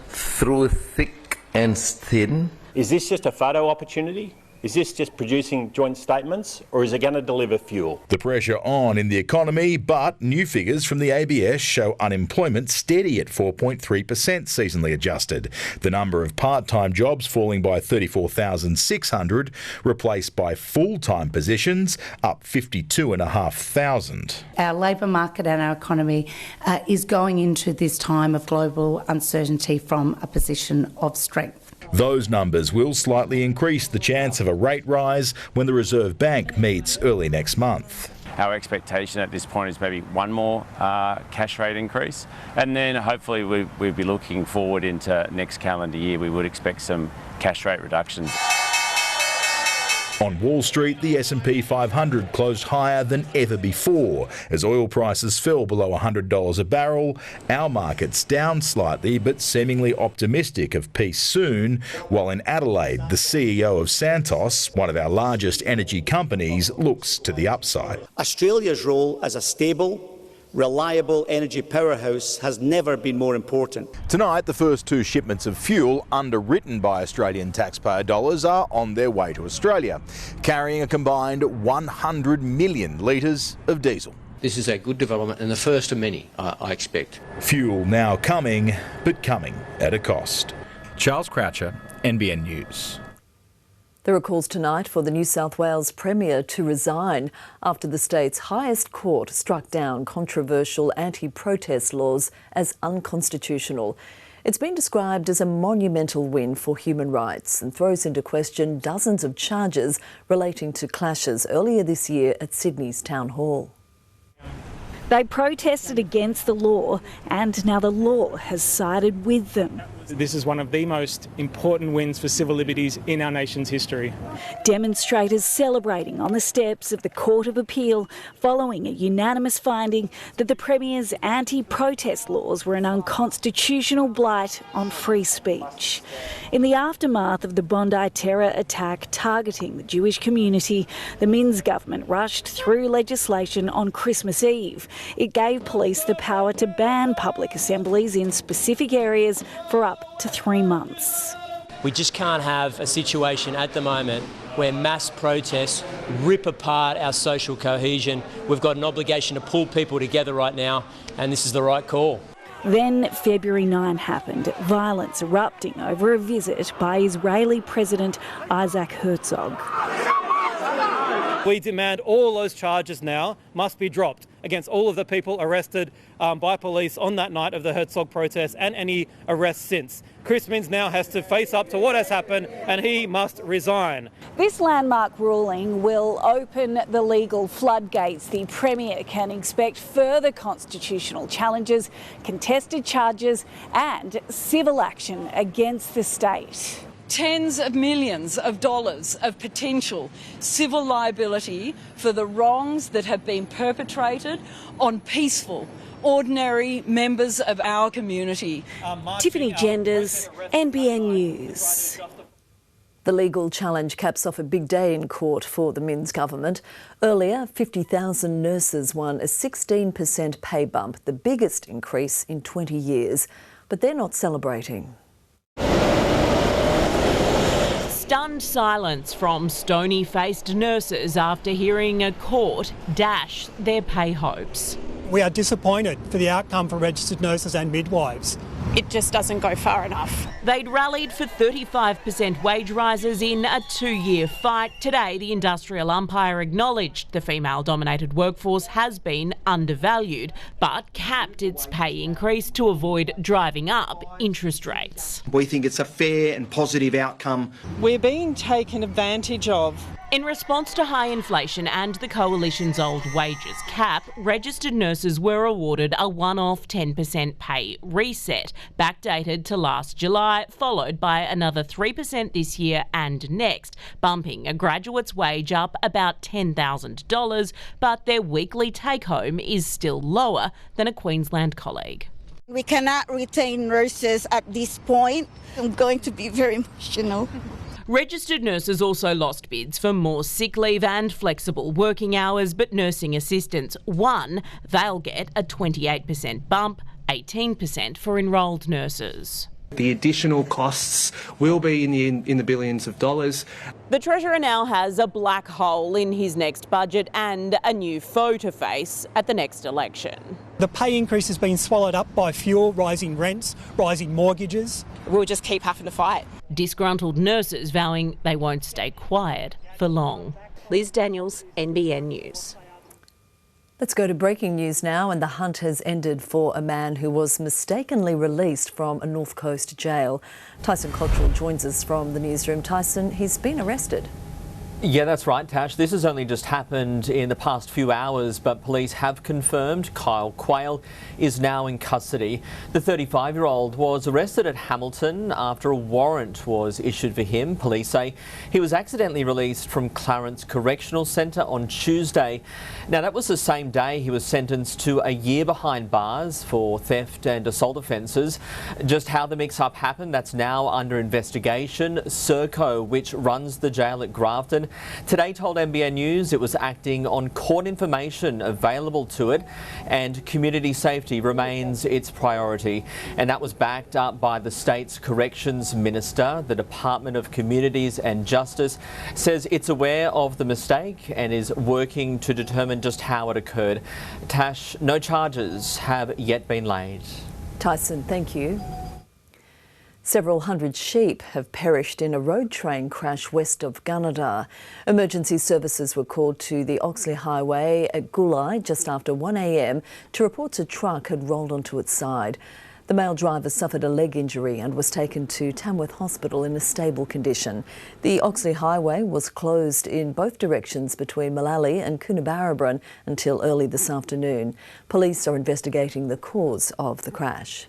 Through thick and thin. Is this just a photo opportunity? Is this just producing joint statements, or is it going to deliver fuel? The pressure on in the economy, but new figures from the ABS show unemployment steady at 4.3% seasonally adjusted. The number of part-time jobs falling by 34,600, replaced by full-time positions up 52,500. Our labour market and our economy is going into this time of global uncertainty from a position of strength. Those numbers will slightly increase the chance of a rate rise when the Reserve Bank meets early next month. Our expectation at this point is maybe one more cash rate increase, and then hopefully we'd be looking forward into next calendar year. We would expect some cash rate reductions. On Wall Street, the S&P 500 closed higher than ever before as oil prices fell below $100 a barrel. Our market's down slightly but seemingly optimistic of peace soon, while in Adelaide, the CEO of Santos, one of our largest energy companies, looks to the upside. Australia's role as a stable, reliable energy powerhouse has never been more important. Tonight, the first 2 shipments of fuel underwritten by Australian taxpayer dollars are on their way to Australia, carrying a combined 100 million litres of diesel. This is a good development and the first of many, I expect. Fuel now coming, but coming at a cost. Charles Croucher, NBN News. There are calls tonight for the New South Wales Premier to resign after the state's highest court struck down controversial anti-protest laws as unconstitutional. It's been described as a monumental win for human rights and throws into question dozens of charges relating to clashes earlier this year at Sydney's Town Hall. They protested against the law and now the law has sided with them. This is one of the most important wins for civil liberties in our nation's history. Demonstrators celebrating on the steps of the Court of Appeal following a unanimous finding that the Premier's anti-protest laws were an unconstitutional blight on free speech. In the aftermath of the Bondi terror attack targeting the Jewish community, the Minns government rushed through legislation on Christmas Eve. It gave police the power to ban public assemblies in specific areas for up to 3 months. We just can't have a situation at the moment where mass protests rip apart our social cohesion. We've got an obligation to pull people together right now, and this is the right call. Then February 9 happened, violence erupting over a visit by Israeli President Isaac Herzog. We demand all those charges now must be dropped against all of the people arrested by police on that night of the Herzog protest and any arrests since. Chris Minns now has to face up to what has happened and he must resign. This landmark ruling will open the legal floodgates. The Premier can expect further constitutional challenges, contested charges and civil action against the state. Tens of millions of dollars of potential civil liability for the wrongs that have been perpetrated on peaceful, ordinary members of our community. Tiffany Genders, NBN News. The legal challenge caps off a big day in court for the Minns government. Earlier, 50,000 nurses won a 16% pay bump, the biggest increase in 20 years. But they're not celebrating. Stunned silence from stony-faced nurses after hearing a court dash their pay hopes. We are disappointed for the outcome for registered nurses and midwives. It just doesn't go far enough. They'd rallied for 35% wage rises in a 2-year fight. Today, the industrial umpire acknowledged the female-dominated workforce has been undervalued, but capped its pay increase to avoid driving up interest rates. We think it's a fair and positive outcome. We're being taken advantage of. In response to high inflation and the Coalition's old wages cap, registered nurses were awarded a one-off 10% pay reset, backdated to last July, followed by another 3% this year and next, bumping a graduate's wage up about $10,000, but their weekly take-home is still lower than a Queensland colleague. We cannot retain nurses at this point. I'm going to be very emotional. Registered nurses also lost bids for more sick leave and flexible working hours, but nursing assistants won. They'll get a 28% bump, 18% for enrolled nurses. The additional costs will be in the billions of dollars. The Treasurer now has a black hole in his next budget and a new foe to face at the next election. The pay increase has been swallowed up by fuel, rising rents, rising mortgages. We'll just keep having to fight. Disgruntled nurses vowing they won't stay quiet for long. Liz Daniels, NBN News. Let's go to breaking news now, and the hunt has ended for a man who was mistakenly released from a North Coast jail. Tyson Cottrell joins us from the newsroom. Tyson, he's been arrested. Yeah, that's right, Tash. This has only just happened in the past few hours, but police have confirmed Kyle Quayle is now in custody. The 35-year-old was arrested at Hamilton after a warrant was issued for him. Police say he was accidentally released from Clarence Correctional Centre on Tuesday. Now, that was the same day he was sentenced to a year behind bars for theft and assault offences. Just how the mix-up happened, that's now under investigation. Serco, which runs the jail at Grafton, today told NBN News it was acting on court information available to it, and community safety remains its priority. And that was backed up by the state's Corrections Minister. The Department of Communities and Justice says it's aware of the mistake and is working to determine just how it occurred. Tash, no charges have yet been laid. Tyson, thank you. Several hundred sheep have perished in a road train crash west of Gunnedah. Emergency services were called to the Oxley Highway at Goolai just after 1 a.m. to report a truck had rolled onto its side. The male driver suffered a leg injury and was taken to Tamworth Hospital in a stable condition. The Oxley Highway was closed in both directions between Malali and Coonabarabran until early this afternoon. Police are investigating the cause of the crash.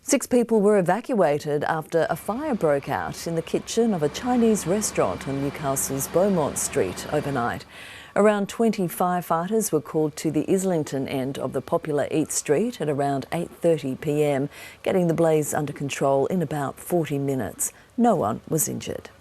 6 people were evacuated after a fire broke out in the kitchen of a Chinese restaurant on Newcastle's Beaumont Street overnight. Around 20 firefighters were called to the Islington end of the popular Eat Street at around 8:30 p.m, getting the blaze under control in about 40 minutes. No one was injured.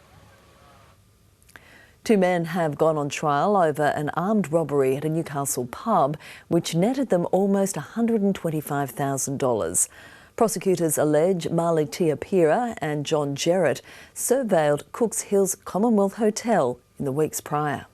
2 men have gone on trial over an armed robbery at a Newcastle pub, which netted them almost $125,000. Prosecutors allege Marley Tiapira and John Jarrett surveilled Cooks Hill's Commonwealth Hotel in the weeks prior.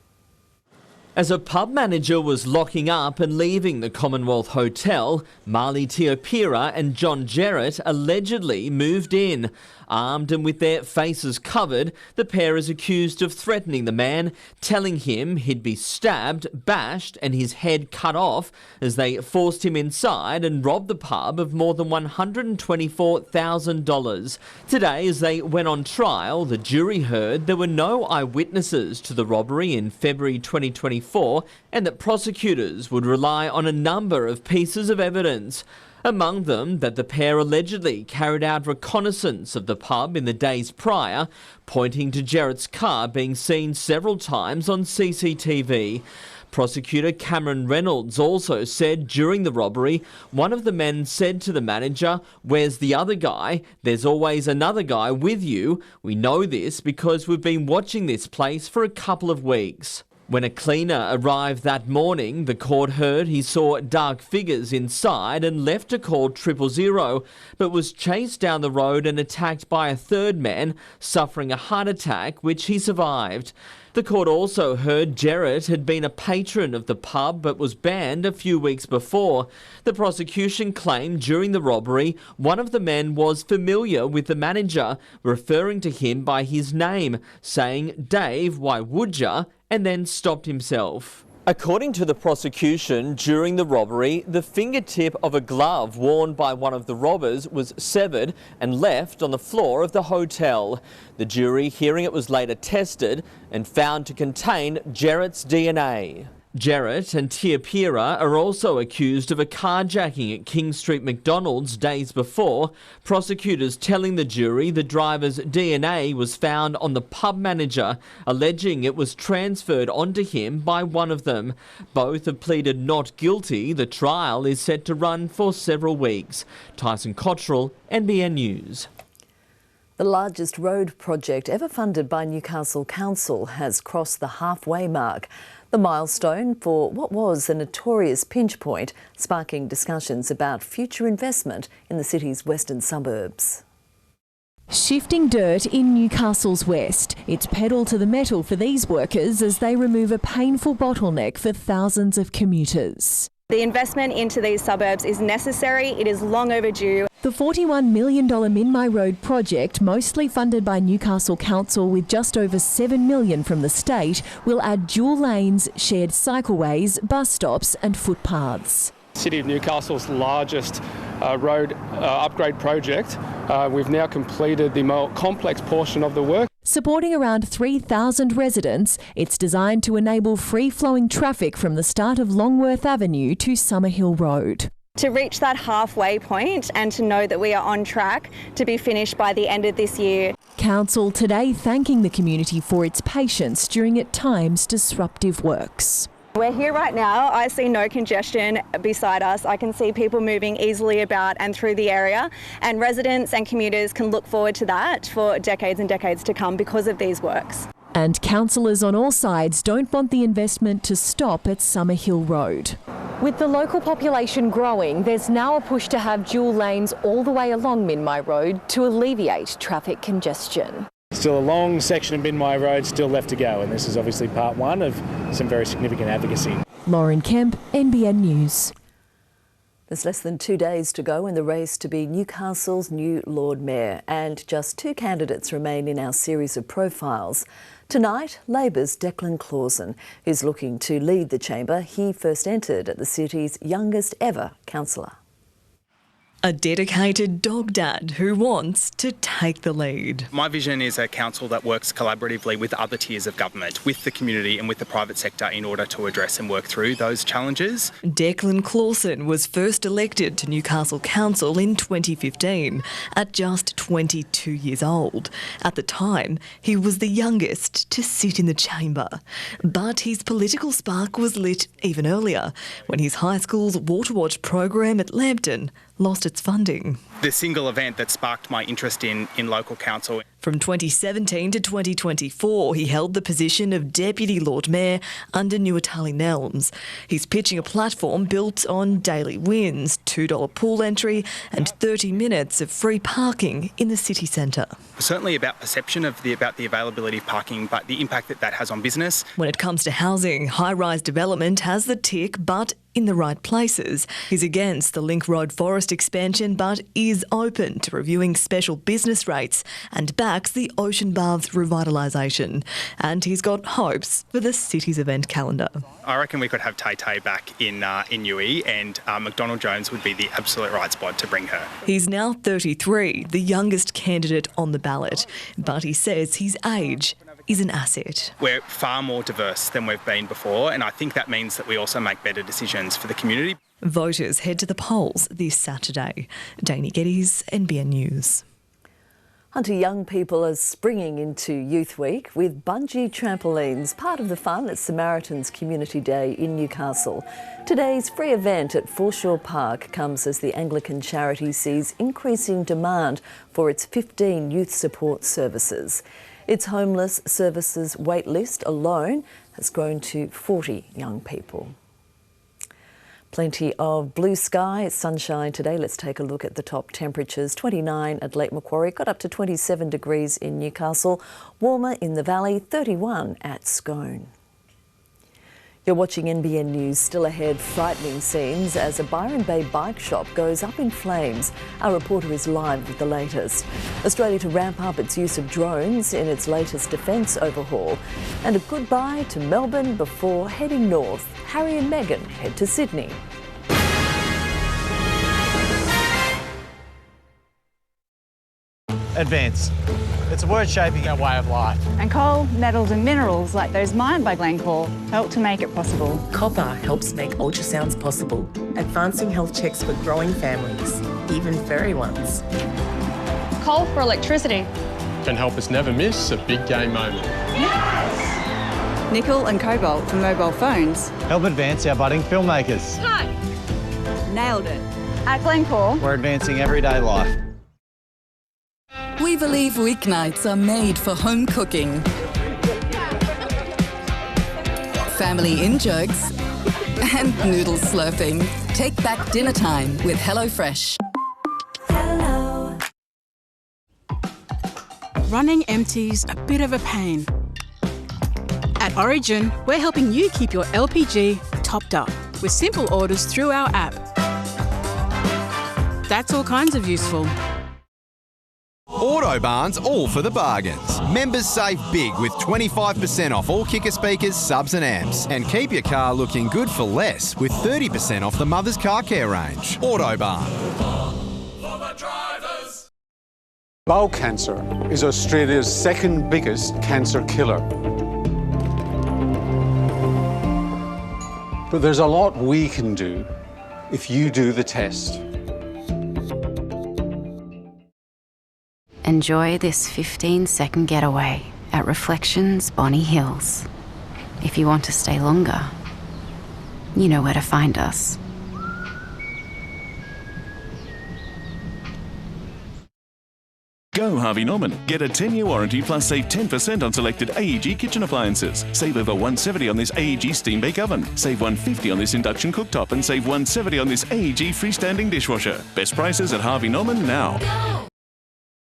As a pub manager was locking up and leaving the Commonwealth Hotel, Marley Tiapira and John Jarrett allegedly moved in. Armed and with their faces covered, the pair is accused of threatening the man, telling him he'd be stabbed, bashed and his head cut off as they forced him inside and robbed the pub of more than $124,000. Today, as they went on trial, the jury heard there were no eyewitnesses to the robbery in February 2024 and that prosecutors would rely on a number of pieces of evidence. Among them, that the pair allegedly carried out reconnaissance of the pub in the days prior, pointing to Jarrett's car being seen several times on CCTV. Prosecutor Cameron Reynolds also said during the robbery, one of the men said to the manager, "Where's the other guy? There's always another guy with you. We know this because we've been watching this place for a couple of weeks." When a cleaner arrived that morning, the court heard he saw dark figures inside and left to call 000, but was chased down the road and attacked by a third man, suffering a heart attack, which he survived. The court also heard Jarrett had been a patron of the pub but was banned a few weeks before. The prosecution claimed during the robbery one of the men was familiar with the manager, referring to him by his name, saying, "Dave, why would ya?" and then stopped himself. According to the prosecution, during the robbery, the fingertip of a glove worn by one of the robbers was severed and left on the floor of the hotel. The jury, hearing it was later tested and found to contain Jarrett's DNA. Jarrett and Tiapira are also accused of a carjacking at King Street McDonald's days before, prosecutors telling the jury the driver's DNA was found on the pub manager, alleging it was transferred onto him by one of them. Both have pleaded not guilty. The trial is set to run for several weeks. Tyson Cottrell, NBN News. The largest road project ever funded by Newcastle Council has crossed the halfway mark. The milestone for what was a notorious pinch point, sparking discussions about future investment in the city's western suburbs. Shifting dirt in Newcastle's west. It's pedal to the metal for these workers as they remove a painful bottleneck for thousands of commuters. The investment into these suburbs is necessary. It is long overdue. The $41 million Minmi Road project, mostly funded by Newcastle Council with just over $7 million from the state, will add dual lanes, shared cycleways, bus stops and footpaths. City of Newcastle's largest road upgrade project. We've now completed the more complex portion of the work. Supporting around 3,000 residents, it's designed to enable free-flowing traffic from the start of Longworth Avenue to Summerhill Road. To reach that halfway point and to know that we are on track to be finished by the end of this year. Council today thanking the community for its patience during at times disruptive works. We're here right now. I see no congestion beside us. I can see people moving easily about and through the area, and residents and commuters can look forward to that for decades and decades to come because of these works. And councillors on all sides don't want the investment to stop at Summerhill Road. With the local population growing, there's now a push to have dual lanes all the way along Minmi Road to alleviate traffic congestion. Still a long section of Minmi Road still left to go, and this is obviously part one of some very significant advocacy. Lauren Kemp, NBN News. There's less than 2 days to go in the race to be Newcastle's new Lord Mayor, and just 2 candidates remain in our series of profiles. Tonight, Labor's Declan Clawson, who's looking to lead the chamber. He first entered at the city's youngest ever councillor. A dedicated dog dad who wants to take the lead. My vision is a council that works collaboratively with other tiers of government, with the community and with the private sector in order to address and work through those challenges. Declan Clawson was first elected to Newcastle Council in 2015 at just 22 years old. At the time, he was the youngest to sit in the chamber. But his political spark was lit even earlier when his high school's Water Watch program at Lambton lost its funding. The single event that sparked my interest in local council. From 2017 to 2024, he held the position of Deputy Lord Mayor under Nuatali Nelms. He's pitching a platform built on daily wins, $2 pool entry and 30 minutes of free parking in the city centre. Certainly about perception of about the availability of parking, but the impact that has on business. When it comes to housing, high-rise development has the tick, but in the right places. He's against the Link Road Forest expansion, but is open to reviewing special business rates and backs the Ocean Baths revitalisation. And he's got hopes for the city's event calendar. I reckon we could have Tay-Tay back in Newey, and McDonald Jones would be the absolute right spot to bring her. He's now 33, the youngest candidate on the ballot, but he says his age is an asset. We're far more diverse than we've been before, and I think that means that we also make better decisions for the community. Voters head to the polls this Saturday. Dani Geddes, NBN News. Hunter young people are springing into Youth Week with bungee trampolines, part of the fun at Samaritans Community Day in Newcastle. Today's free event at Foreshore Park comes as the Anglican charity sees increasing demand for its 15 youth support services. Its homeless services wait list alone has grown to 40 young people. Plenty of blue sky, sunshine today. Let's take a look at the top temperatures. 29 at Lake Macquarie, got up to 27 degrees in Newcastle. Warmer in the valley, 31 at Scone. You're watching NBN News. Still ahead, frightening scenes as a Byron Bay bike shop goes up in flames. Our reporter is live with the latest. Australia to ramp up its use of drones in its latest defence overhaul. And a goodbye to Melbourne before heading north. Harry and Meghan head to Sydney. Advance. It's a word shaping our way of life. And coal, metals and minerals like those mined by Glencore help to make it possible. Copper helps make ultrasounds possible, advancing health checks for growing families, even furry ones. Coal for electricity. Can help us never miss a big game moment. Yes! Nickel and cobalt for mobile phones. Help advance our budding filmmakers. Hi! Nailed it. At Glencore, we're advancing everyday life. We believe weeknights are made for home cooking. Family in-jokes and noodle slurping. Take back dinner time with HelloFresh. Hello. Running empty's a bit of a pain. At Origin, we're helping you keep your LPG topped up with simple orders through our app. That's all kinds of useful. Autobarn's all for the bargains. Members save big with 25% off all kicker speakers, subs and amps. And keep your car looking good for less with 30% off the Mother's Car Care range. Autobarn. Bowel cancer is Australia's second biggest cancer killer. But there's a lot we can do if you do the test. Enjoy this 15-second getaway at Reflections Bonny Hills. If you want to stay longer, you know where to find us. Go Harvey Norman. Get a 10-year warranty plus save 10% on selected AEG kitchen appliances. Save over $170 on this AEG steam bake oven. Save $150 on this induction cooktop and save $170 on this AEG freestanding dishwasher. Best prices at Harvey Norman now.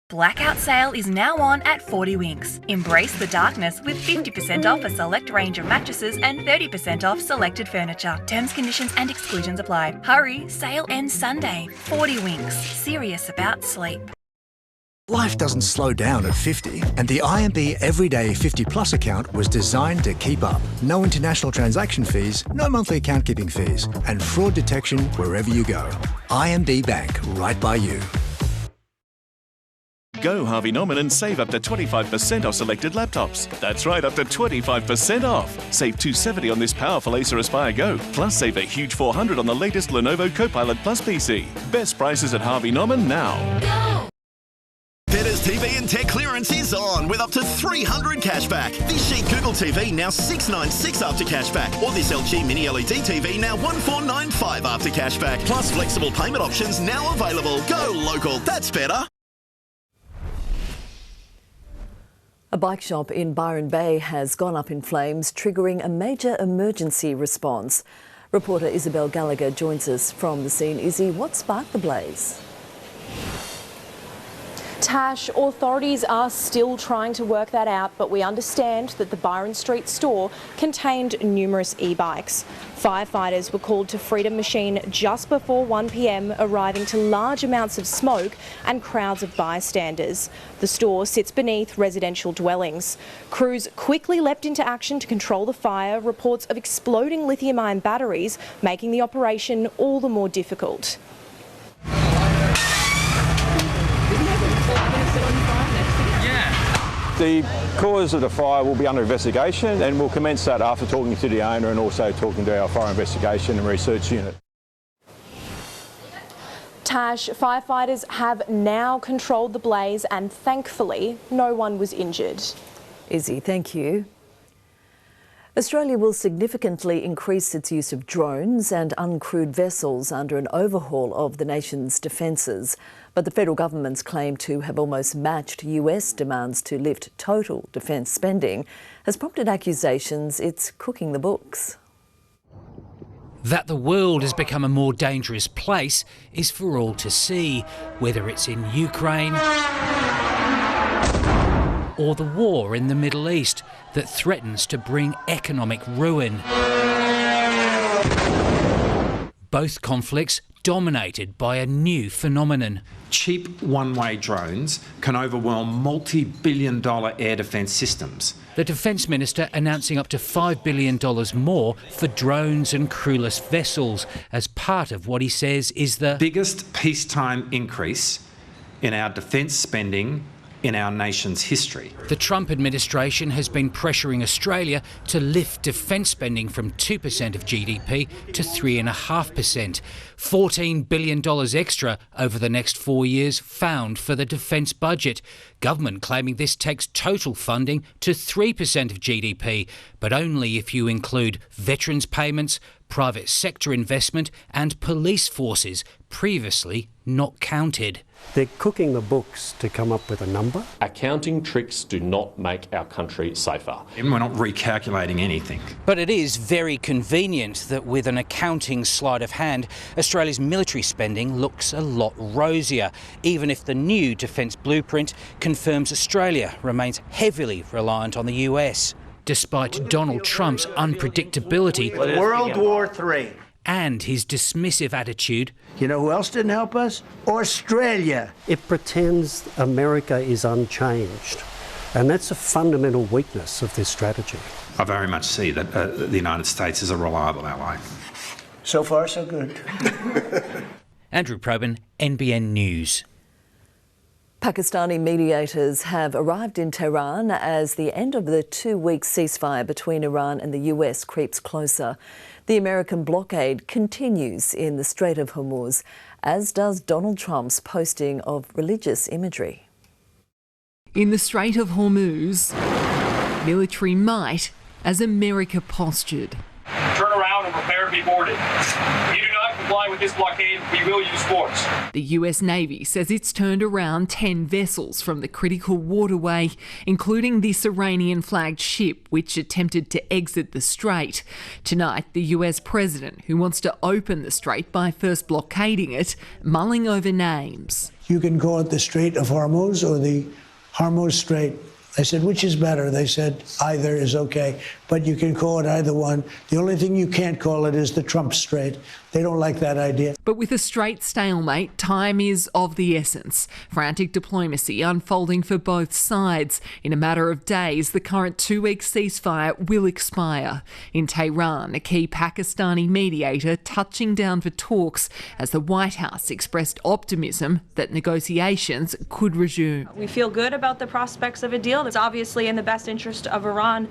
Blackout sale is now on at 40 Winks. Embrace the darkness with 50% off a select range of mattresses and 30% off selected furniture. Terms, conditions and exclusions apply. Hurry, sale ends Sunday. 40 Winks. Serious about sleep. Life doesn't slow down at 50, and the IMB Everyday 50 Plus account was designed to keep up. No international transaction fees, no monthly account keeping fees, and fraud detection wherever you go. IMB Bank, right by you. Go Harvey Norman and save up to 25% off selected laptops. That's right, up to 25% off. Save $270 on this powerful Acer Aspire Go. Plus save a huge $400 on the latest Lenovo Copilot Plus PC. Best prices at Harvey Norman now. Go! Better's TV and tech clearance is on with up to $300 cashback. This Sheet Google TV now $696 after cashback. Or this LG Mini LED TV now $1495 after cashback. Plus flexible payment options now available. Go local, that's better. A bike shop in Byron Bay has gone up in flames, triggering a major emergency response. Reporter Isabel Gallagher joins us from the scene. Izzy, what sparked the blaze? Tash, authorities are still trying to work that out, but we understand that the Byron Street store contained numerous e-bikes. Firefighters were called to Freedom Machine just before 1 p.m, arriving to large amounts of smoke and crowds of bystanders. The store sits beneath residential dwellings. Crews quickly leapt into action to control the fire, reports of exploding lithium-ion batteries making the operation all the more difficult. The cause of the fire will be under investigation, and we'll commence that after talking to the owner and also talking to our fire investigation and research unit. Tash, firefighters have now controlled the blaze and thankfully no one was injured. Izzy, thank you. Australia will significantly increase its use of drones and uncrewed vessels under an overhaul of the nation's defences. But the federal government's claim to have almost matched US demands to lift total defence spending has prompted accusations it's cooking the books. That the world has become a more dangerous place is for all to see, whether it's in Ukraine or the war in the Middle East that threatens to bring economic ruin. Both conflicts dominated by a new phenomenon. Cheap one-way drones can overwhelm multi-billion-dollar air defence systems. The Defence Minister announcing up to $5 billion more for drones and crewless vessels as part of what he says is the biggest peacetime increase in our defence spending in our nation's history. The Trump administration has been pressuring Australia to lift defence spending from 2% of GDP to 3.5%. $14 billion extra over the next 4 years found for the defence budget. Government claiming this takes total funding to 3% of GDP, but only if you include veterans payments, private sector investment and police forces, previously not counted. They're cooking the books to come up with a number. Accounting tricks do not make our country safer. And we're not recalculating anything. But it is very convenient that with an accounting sleight of hand, Australia's military spending looks a lot rosier, even if the new defence blueprint confirms Australia remains heavily reliant on the US. Despite Donald Trump's unpredictability, World War III. and his dismissive attitude. You know who else didn't help us? Australia. It pretends America is unchanged, and that's a fundamental weakness of this strategy. I very much see that the United States is a reliable ally. So far, so good. Andrew Probyn, NBN News. Pakistani mediators have arrived in Tehran as the end of the 2-week ceasefire between Iran and the US creeps closer. The American blockade continues in the Strait of Hormuz, as does Donald Trump's posting of religious imagery. In the Strait of Hormuz, military might as America postured. Turn around and prepare to be boarded. If you do not comply with this blockade, we will use force. The US Navy says it's turned around 10 vessels from the critical waterway, including this Iranian-flagged ship which attempted to exit the strait. Tonight, the US president, who wants to open the strait by first blockading it, mulling over names. You can call it the Strait of Hormuz or the Hormuz Strait. I said, which is better? They said, either is okay, but you can call it either one. The only thing you can't call it is the Trump Strait. They don't like that idea. But with a straight stalemate, time is of the essence. Frantic diplomacy unfolding for both sides. In a matter of days, the current 2-week ceasefire will expire. In Tehran, a key Pakistani mediator touching down for talks as the White House expressed optimism that negotiations could resume. We feel good about the prospects of a deal. It's obviously in the best interest of Iran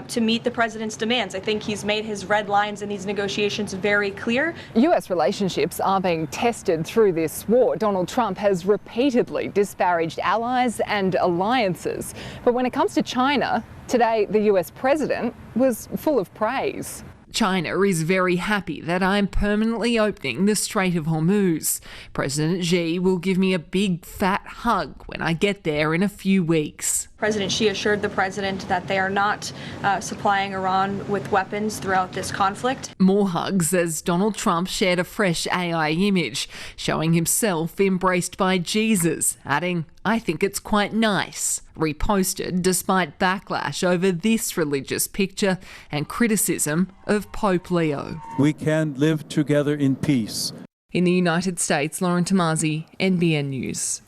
to meet the president's demands. I think he's made his red lines in these negotiations very clear. US relationships are being tested through this war. Donald Trump has repeatedly disparaged allies and alliances. But when it comes to China, today the US president was full of praise. China is very happy that I'm permanently opening the Strait of Hormuz. President Xi will give me a big fat hug when I get there in a few weeks. President Xi assured the president that they are not supplying Iran with weapons throughout this conflict. More hugs as Donald Trump shared a fresh AI image showing himself embraced by Jesus, adding, "I think it's quite nice." Reposted despite backlash over this religious picture and criticism of Pope Leo. We can live together in peace. In the United States, Lauren Tomasi, NBN News.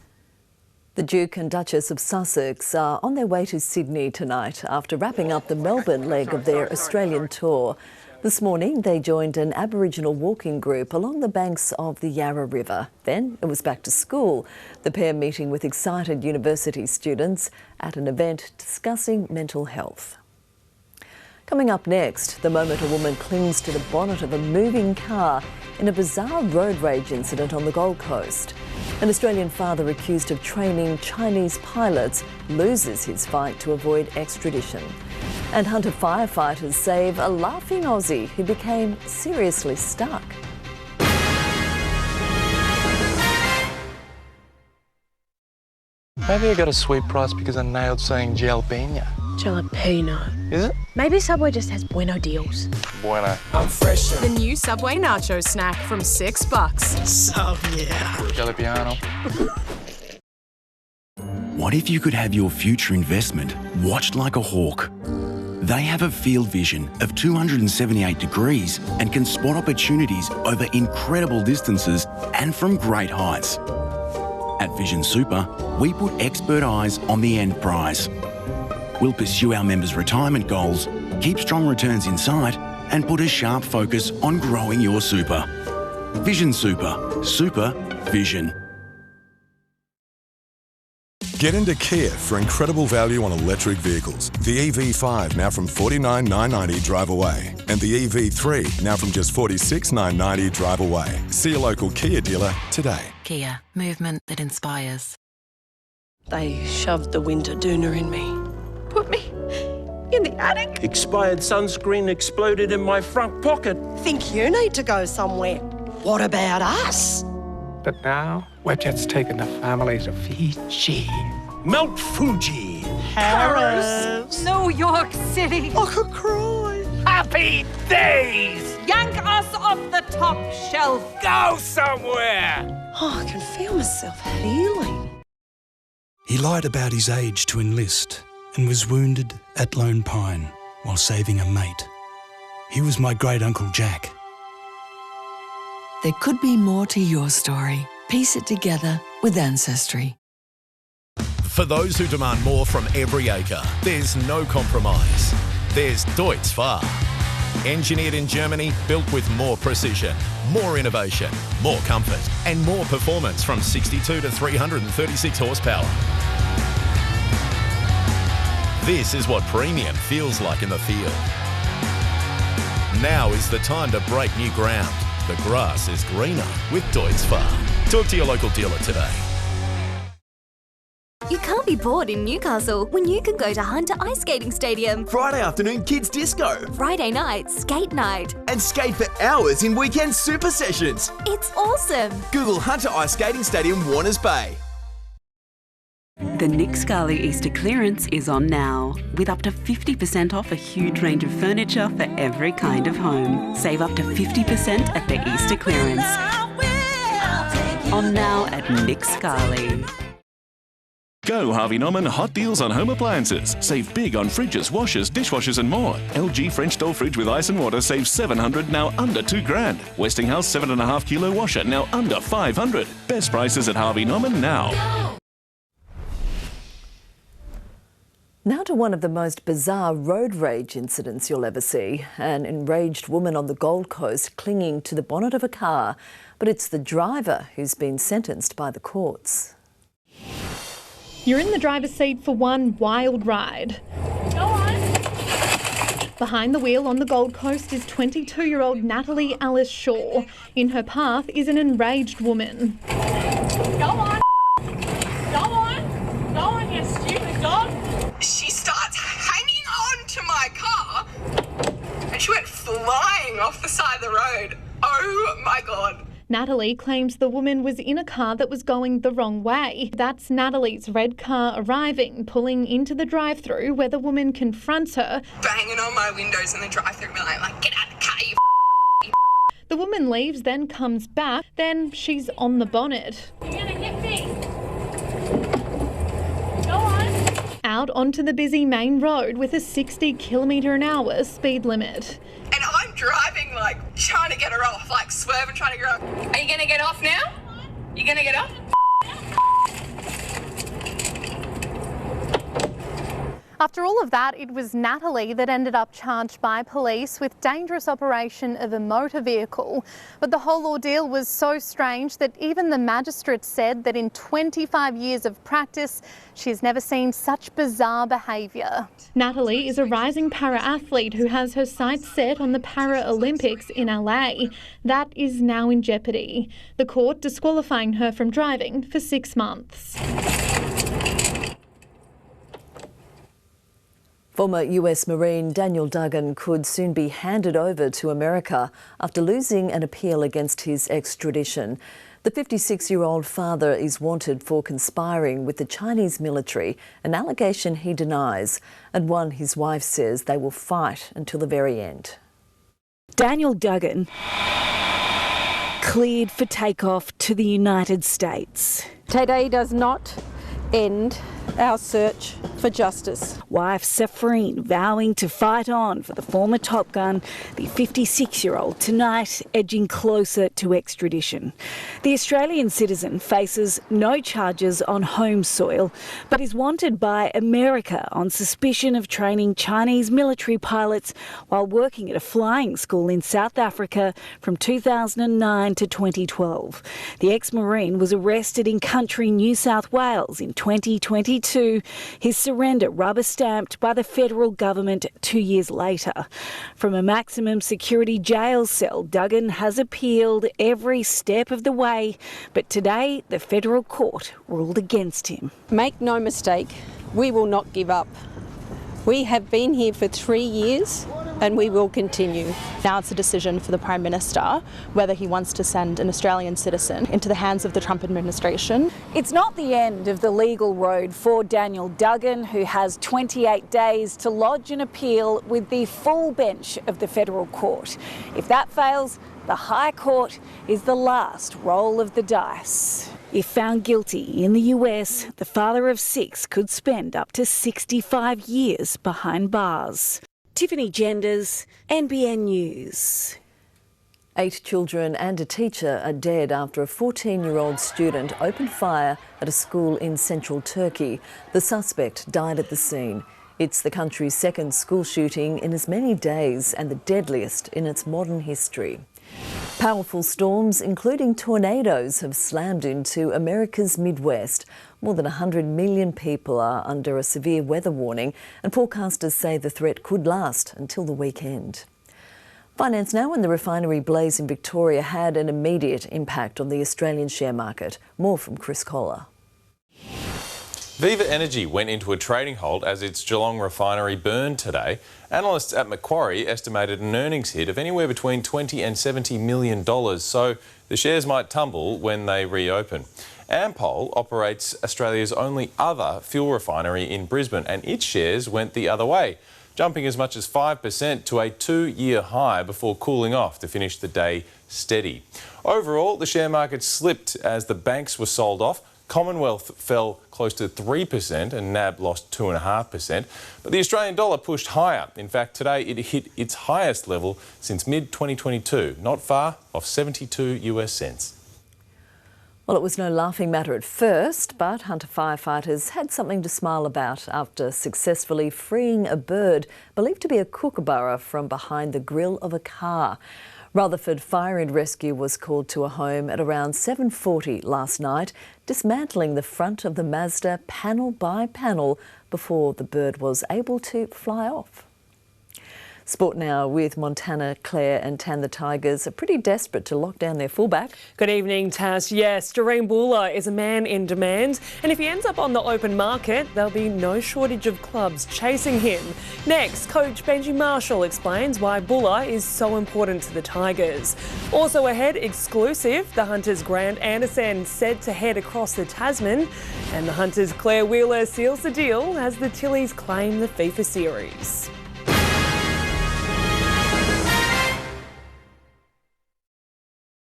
The Duke and Duchess of Sussex are on their way to Sydney tonight after wrapping up the Melbourne leg of their Australian tour. This morning, they joined an Aboriginal walking group along the banks of the Yarra River. Then it was back to school, the pair meeting with excited university students at an event discussing mental health. Coming up next, the moment a woman clings to the bonnet of a moving car in a bizarre road rage incident on the Gold Coast. An Australian father accused of training Chinese pilots loses his fight to avoid extradition. And Hunter firefighters save a laughing Aussie who became seriously stuck. Maybe I got a sweet price because I nailed saying jalapeno. Jalapeno. Is it? Maybe Subway just has bueno deals. Bueno. I'm fresh. The new Subway nacho snack from $6. So yeah. Jalapeno. What if you could have your future investment watched like a hawk? They have a field vision of 278 degrees and can spot opportunities over incredible distances and from great heights. At Vision Super, we put expert eyes on the end prize. We'll pursue our members' retirement goals, keep strong returns in sight, and put a sharp focus on growing your super. Vision Super. Super Vision. Get into Kia for incredible value on electric vehicles. The EV5 now from $49,990 drive away. And the EV3 now from just $46,990 drive away. See your local Kia dealer today. Kia, movement that inspires. They shoved the winter doona in me. Put me in the attic. Expired sunscreen exploded in my front pocket. Think you need to go somewhere. What about us? But now, we're just taking the family to Fiji. Mount Fuji. Paris. New York City. I could cry. Happy days! Yank us off the top shelf. Go somewhere! Oh, I can feel myself healing. He lied about his age to enlist and was wounded at Lone Pine while saving a mate. He was my great-uncle Jack. There could be more to your story. Piece it together with Ancestry. For those who demand more from every acre, there's no compromise. There's Deutz Fahr. Engineered in Germany, built with more precision, more innovation, more comfort and more performance from 62 to 336 horsepower. This is what premium feels like in the field. Now is the time to break new ground. The grass is greener with Deutz Fahr. Talk to your local dealer today. You can't be bored in Newcastle when you can go to Hunter Ice Skating Stadium. Friday afternoon kids disco. Friday night skate night. And skate for hours in weekend super sessions. It's awesome. Google Hunter Ice Skating Stadium, Warners Bay. The Nick Scali Easter clearance is on now, with up to 50% off a huge range of furniture for every kind of home. Save up to 50% at the Easter clearance. On now at Nick Scali. Go Harvey Norman hot deals on home appliances. Save big on fridges, washers, dishwashers and more. LG French doll fridge with ice and water saves $700, now under $2,000. Westinghouse 7.5 kilo washer, now under $500. Best prices at Harvey Norman now. Now to one of the most bizarre road rage incidents you'll ever see. An enraged woman on the Gold Coast clinging to the bonnet of a car, but it's the driver who's been sentenced by the courts. You're in the driver's seat for one wild ride. Go on. Behind the wheel on the Gold Coast is 22-year-old Natalie Alice Shaw. In her path is an enraged woman. Go on. Go on. Go on, you stupid dog. She starts hanging on to my car and she went flying off the side of the road. Oh my God. Natalie claims the woman was in a car that was going the wrong way. That's Natalie's red car arriving, pulling into the drive-through where the woman confronts her. Banging on my windows in the drive-through, like, get out the car, you The woman leaves, then comes back, then she's on the bonnet. You're gonna hit me. Go on. Out onto the busy main road with a 60km/h speed limit. And I'm driving, like, trying to get her off, like, swerving, trying to get her off. Are you gonna get off now? You gonna get off? After all of that, it was Natalie that ended up charged by police with dangerous operation of a motor vehicle. But the whole ordeal was so strange that even the magistrate said that in 25 years of practice, she's never seen such bizarre behaviour. Natalie is a rising para-athlete who has her sights set on the Paralympics in LA. That is now in jeopardy. The court disqualifying her from driving for 6 months. Former US Marine Daniel Duggan could soon be handed over to America after losing an appeal against his extradition. The 56-year-old father is wanted for conspiring with the Chinese military, an allegation he denies, and one his wife says they will fight until the very end. Daniel Duggan cleared for takeoff to the United States. Today does not end our search for justice. Wife Safrine vowing to fight on for the former Top Gun, the 56-year-old, tonight edging closer to extradition. The Australian citizen faces no charges on home soil, but is wanted by America on suspicion of training Chinese military pilots while working at a flying school in South Africa from 2009 to 2012. The ex-Marine was arrested in country New South Wales in 2022, his surrender rubber-stamped by the federal government 2 years later. From a maximum security jail cell, Duggan has appealed every step of the way, but today the federal court ruled against him. Make no mistake, we will not give up. We have been here for 3 years and we will continue. Now it's a decision for the Prime Minister whether he wants to send an Australian citizen into the hands of the Trump administration. It's not the end of the legal road for Daniel Duggan, who has 28 days to lodge an appeal with the full bench of the federal court. If that fails, the High Court is the last roll of the dice. If found guilty in the US, the father of 6 could spend up to 65 years behind bars. Tiffany Genders, NBN News. 8 children and a teacher are dead after a 14-year-old student opened fire at a school in central Turkey. The suspect died at the scene. It's the country's second school shooting in as many days and the deadliest in its modern history. Powerful storms, including tornadoes, have slammed into America's Midwest. More than 100 million people are under a severe weather warning, and forecasters say the threat could last until the weekend. Finance now, and the refinery blaze in Victoria had an immediate impact on the Australian share market. More from Chris Collar. Viva Energy went into a trading halt as its Geelong refinery burned today. Analysts at Macquarie estimated an earnings hit of anywhere between $20 and $70 million, so the shares might tumble when they reopen. Ampol operates Australia's only other fuel refinery in Brisbane, and its shares went the other way, jumping as much as 5% to a 2-year high before cooling off to finish the day steady. Overall, the share market slipped as the banks were sold off. Commonwealth fell close to 3% and NAB lost 2.5%. But the Australian dollar pushed higher. In fact, today it hit its highest level since mid-2022, not far off 72 US cents. Well, it was no laughing matter at first, but Hunter firefighters had something to smile about after successfully freeing a bird believed to be a kookaburra from behind the grille of a car. Rutherford Fire and Rescue was called to a home at around 7:40 last night, dismantling the front of the Mazda panel by panel before the bird was able to fly off. Sport now with Montanna Clare and Tan. The Tigers are pretty desperate to lock down their fullback. Good evening, Tash. Yes, Doreen Buller is a man in demand, and if he ends up on the open market, there'll be no shortage of clubs chasing him. Next, coach Benji Marshall explains why Buller is so important to the Tigers. Also ahead, exclusive, the Hunters' Grant Anderson said to head across the Tasman, and the Hunters' Claire Wheeler seals the deal as the Tillies claim the FIFA series.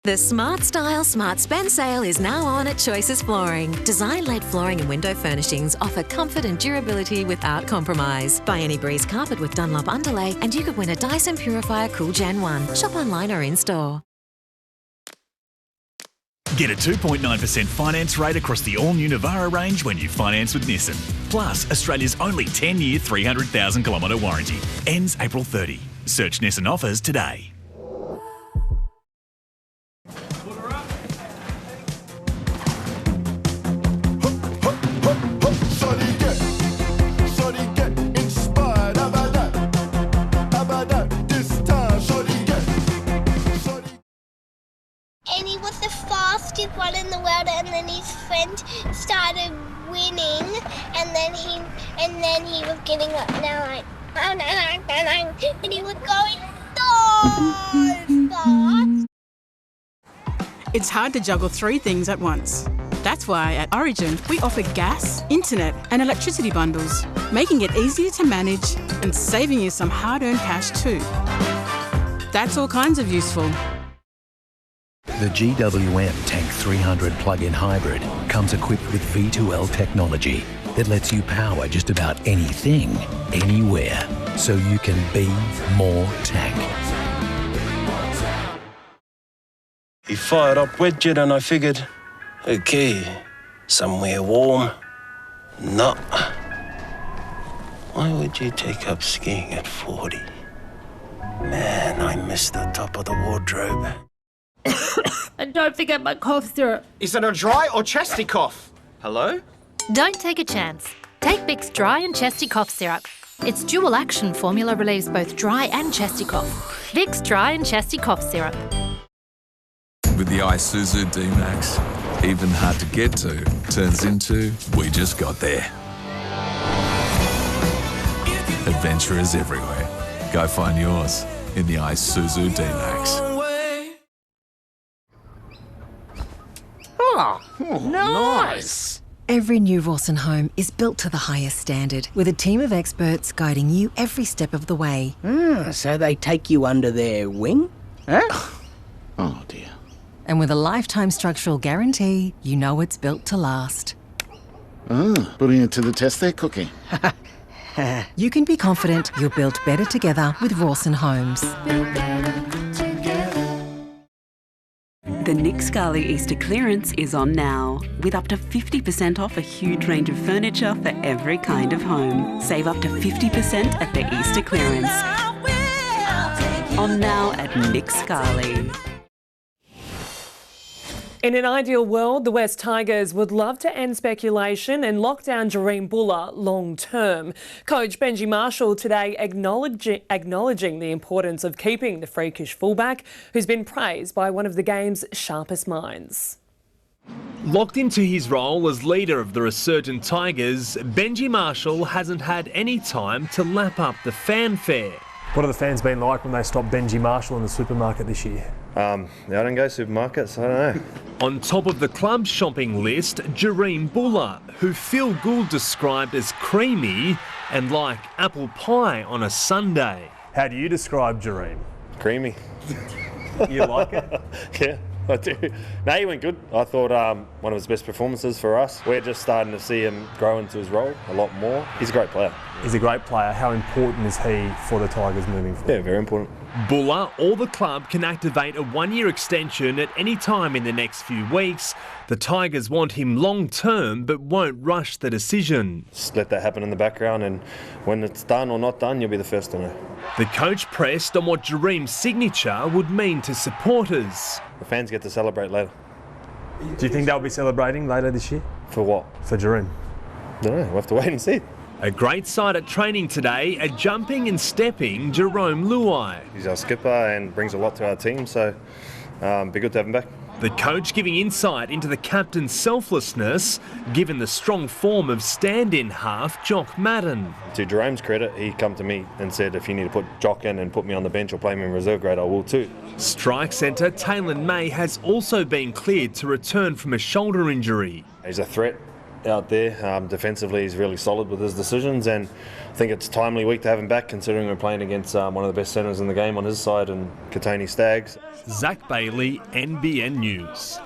The Smart Style, Smart Spend sale is now on at Choices Flooring. Design-led flooring and window furnishings offer comfort and durability without compromise. Buy any Breeze carpet with Dunlop underlay and you could win a Dyson Purifier Cool Gen 1. Shop online or in-store. Get a 2.9% finance rate across the all-new Navara range when you finance with Nissan. Plus, Australia's only 10-year, 300,000-kilometre warranty. Ends April 30. Search Nissan offers today. And he was the fastest one in the world, and then his friend started winning, and then he was getting up now like, and he was going so fast. It's hard to juggle 3 things at once. That's why at Origin we offer gas, internet and electricity bundles, making it easier to manage and saving you some hard-earned cash too. That's all kinds of useful. The GWM Tank 300 plug-in hybrid comes equipped with V2L technology that lets you power just about anything, anywhere, so you can be more tank. He fired up Wedgett and I figured, okay, somewhere warm. No. Why would you take up skiing at 40? Man, I missed the top of the wardrobe. And don't forget my cough syrup. Is it a dry or chesty cough? Hello? Don't take a chance. Take Vicks Dry and Chesty Cough Syrup. Its dual action formula relieves both dry and chesty cough. Vicks Dry and Chesty Cough Syrup. With the Isuzu D-Max, even hard to get to turns into we just got there. Adventurers everywhere. Go find yours in the Isuzu D-Max. Oh, nice! Every new Rawson home is built to the highest standard, with a team of experts guiding you every step of the way. So they take you under their wing? Huh? Oh dear. And with a lifetime structural guarantee, you know it's built to last. Putting it to the test there, Cookie. You can be confident you're built better together with Rawson Homes. The Nick Scali Easter clearance is on now, with up to 50% off a huge range of furniture for every kind of home. Save up to 50% at the Easter clearance. On now at Nick Scali. In an ideal world, the West Tigers would love to end speculation and lock down Jahream Bula long term. Coach Benji Marshall today acknowledging the importance of keeping the freakish fullback, who's been praised by one of the game's sharpest minds. Locked into his role as leader of the resurgent Tigers, Benji Marshall hasn't had any time to lap up the fanfare. What have the fans been like when they stopped Benji Marshall in the supermarket this year? I don't go supermarkets, I don't know. On top of the club's shopping list, Jahream Bula, who Phil Gould described as creamy and like apple pie on a Sunday. How do you describe Jahream? Creamy. You like it? Yeah, I do. No, he went good. I thought one of his best performances for us. We're just starting to see him grow into his role a lot more. He's a great player. He's a great player. How important is he for the Tigers moving forward? Yeah, very important. Bula or the club can activate a one-year extension at any time in the next few weeks. The Tigers want him long-term but won't rush the decision. Just let that happen in the background, and when it's done or not done, you'll be the first to know. The coach pressed on what Jahream's signature would mean to supporters. The fans get to celebrate later. Do you think they'll be celebrating later this year? For what? For Jahream. I don't know, we'll have to wait and see. A great sight at training today, a jumping and stepping Jerome Luai. He's our skipper and brings a lot to our team, so be good to have him back. The coach giving insight into the captain's selflessness, given the strong form of stand-in half Jock Madden. To Jerome's credit, he come to me and said, if you need to put Jock in and put me on the bench or play me in reserve grade, I will too. Strike centre Taylor May has also been cleared to return from a shoulder injury. He's a threat out there. Defensively, he's really solid with his decisions, and I think it's a timely week to have him back, considering we're playing against one of the best centres in the game on his side, and Katoni Staggs. Zach Bailey, NBN News.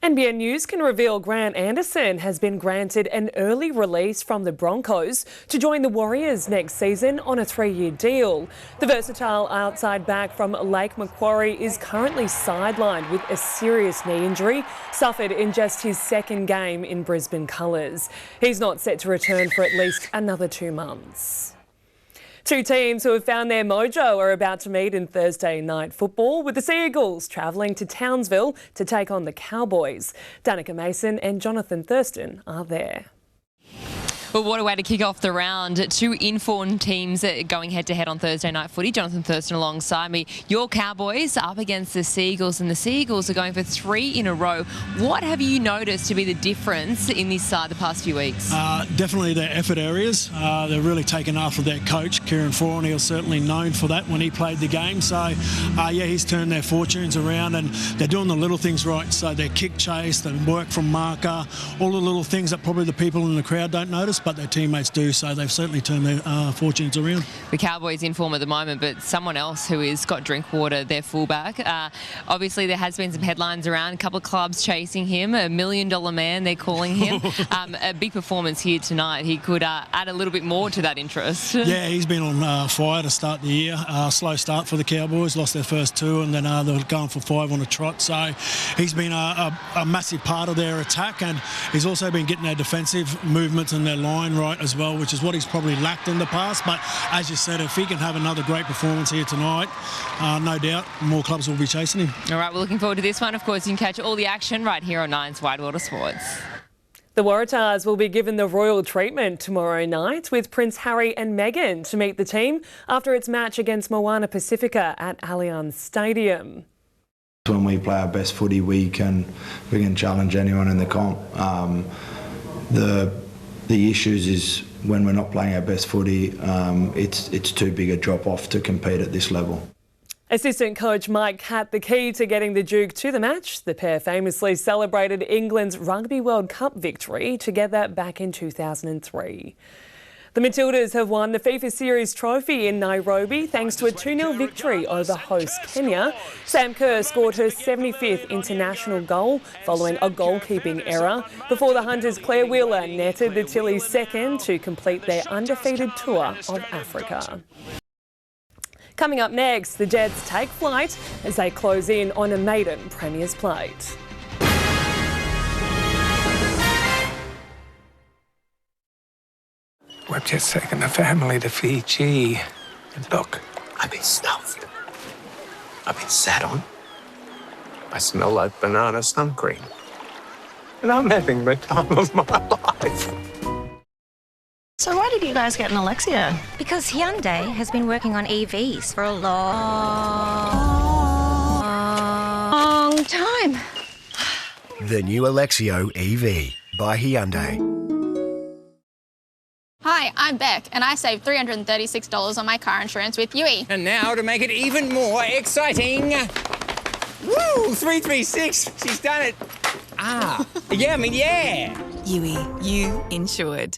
NBN News can reveal Grant Anderson has been granted an early release from the Broncos to join the Warriors next season on a 3-year deal. The versatile outside back from Lake Macquarie is currently sidelined with a serious knee injury suffered in just his second game in Brisbane colours. He's not set to return for at least another 2 months. Two teams who have found their mojo are about to meet in Thursday night football, with the Sea Eagles travelling to Townsville to take on the Cowboys. Danica Mason and Jonathan Thurston are there. Well, what a way to kick off the round. Two informed teams going head-to-head on Thursday night footy. Jonathan Thurston alongside me. Your Cowboys up against the Sea Eagles, and the Sea Eagles are going for 3 in a row. What have you noticed to be the difference in this side the past few weeks? Definitely their effort areas. They're really taken after their coach, Kieran Foran. He was certainly known for that when he played the game. So, yeah, he's turned their fortunes around, and they're doing the little things right. So their kick chase, the work from marker, all the little things that probably the people in the crowd don't notice, but their teammates do, so they've certainly turned their fortunes around. The Cowboys in form at the moment, but someone else who is Scott Drinkwater, their fullback. Obviously, there has been some headlines around, a couple of clubs chasing him, $1 million man, they're calling him. A big performance here tonight. He could add a little bit more to that interest. Yeah, he's been on fire to start the year. Slow start for the Cowboys, lost their first 2, and then they were going for 5 on a trot. So he's been a massive part of their attack, and he's also been getting their defensive movements and their line right as well, which is what he's probably lacked in the past. But as you said, if he can have another great performance here tonight, no doubt more clubs will be chasing him. All right, we're looking forward to this one. Of course, you can catch all the action right here on Nine's Wide World of Sports. The Waratahs will be given the royal treatment tomorrow night, with Prince Harry and Meghan to meet the team after its match against Moana Pacifica at Allianz Stadium. When we play our best footy, we can challenge anyone in the comp. The issues is when we're not playing our best footy, it's too big a drop off to compete at this level. Assistant coach Mike had the key to getting the Duke to the match. The pair famously celebrated England's Rugby World Cup victory together back in 2003. The Matildas have won the FIFA Series trophy in Nairobi thanks to a 2-0 victory over host Kenya. Sam Kerr scored her 75th international goal following a goalkeeping error before the Hunters' Claire Wheeler netted the Tillies' second to complete their undefeated tour of Africa. Coming up next, the Jets take flight as they close in on a maiden Premier's plate. We've just taken the family to Fiji. And look, I've been snuffed. I've been sat on. I smell like banana sun cream. And I'm having the time of my life. So why did you guys get an Alexia? Because Hyundai has been working on EVs for a long time. The new Alexio EV by Hyundai. Hi, I'm Beck, and I saved $336 on my car insurance with Yui. And now to make it even more exciting. Woo! 336! She's done it! Yeah. Yui, you insured.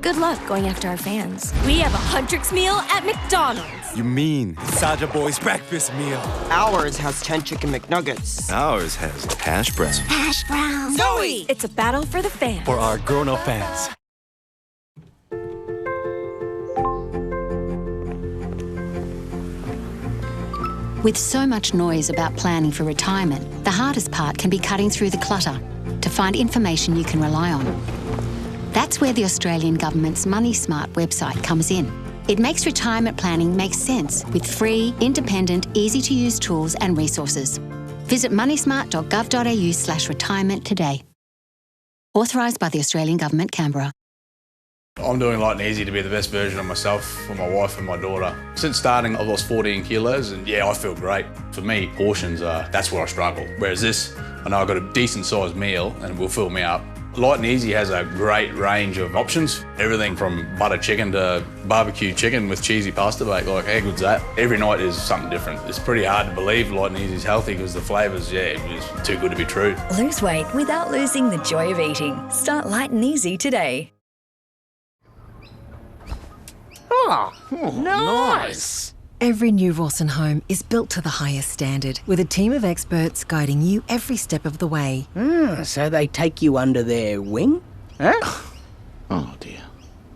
Good luck going after our fans. We have a Huntrix meal at McDonald's. You mean Saja Boy's breakfast meal? Ours has 10 chicken McNuggets. Ours has hash browns. Hash browns. Zoe! It's a battle for the fans. For our grown-up fans. With so much noise about planning for retirement, the hardest part can be cutting through the clutter to find information you can rely on. That's where the Australian Government's Money Smart website comes in. It makes retirement planning make sense with free, independent, easy-to-use tools and resources. Visit moneysmart.gov.au/retirement today. Authorised by the Australian Government, Canberra. I'm doing light and easy to be the best version of myself for my wife and my daughter. Since starting, I've lost 14 kilos and I feel great. For me, portions that's where I struggle. Whereas this, I know I've got a decent sized meal and it will fill me up. Light and Easy has a great range of options. Everything from butter chicken to barbecue chicken with cheesy pasta bake. Like, how good's that? Every night is something different. It's pretty hard to believe Light and Easy is healthy because the flavours, it's too good to be true. Lose weight without losing the joy of eating. Start Light and Easy today. Nice! Every new Rawson home is built to the highest standard, with a team of experts guiding you every step of the way. So they take you under their wing? Huh? Oh dear.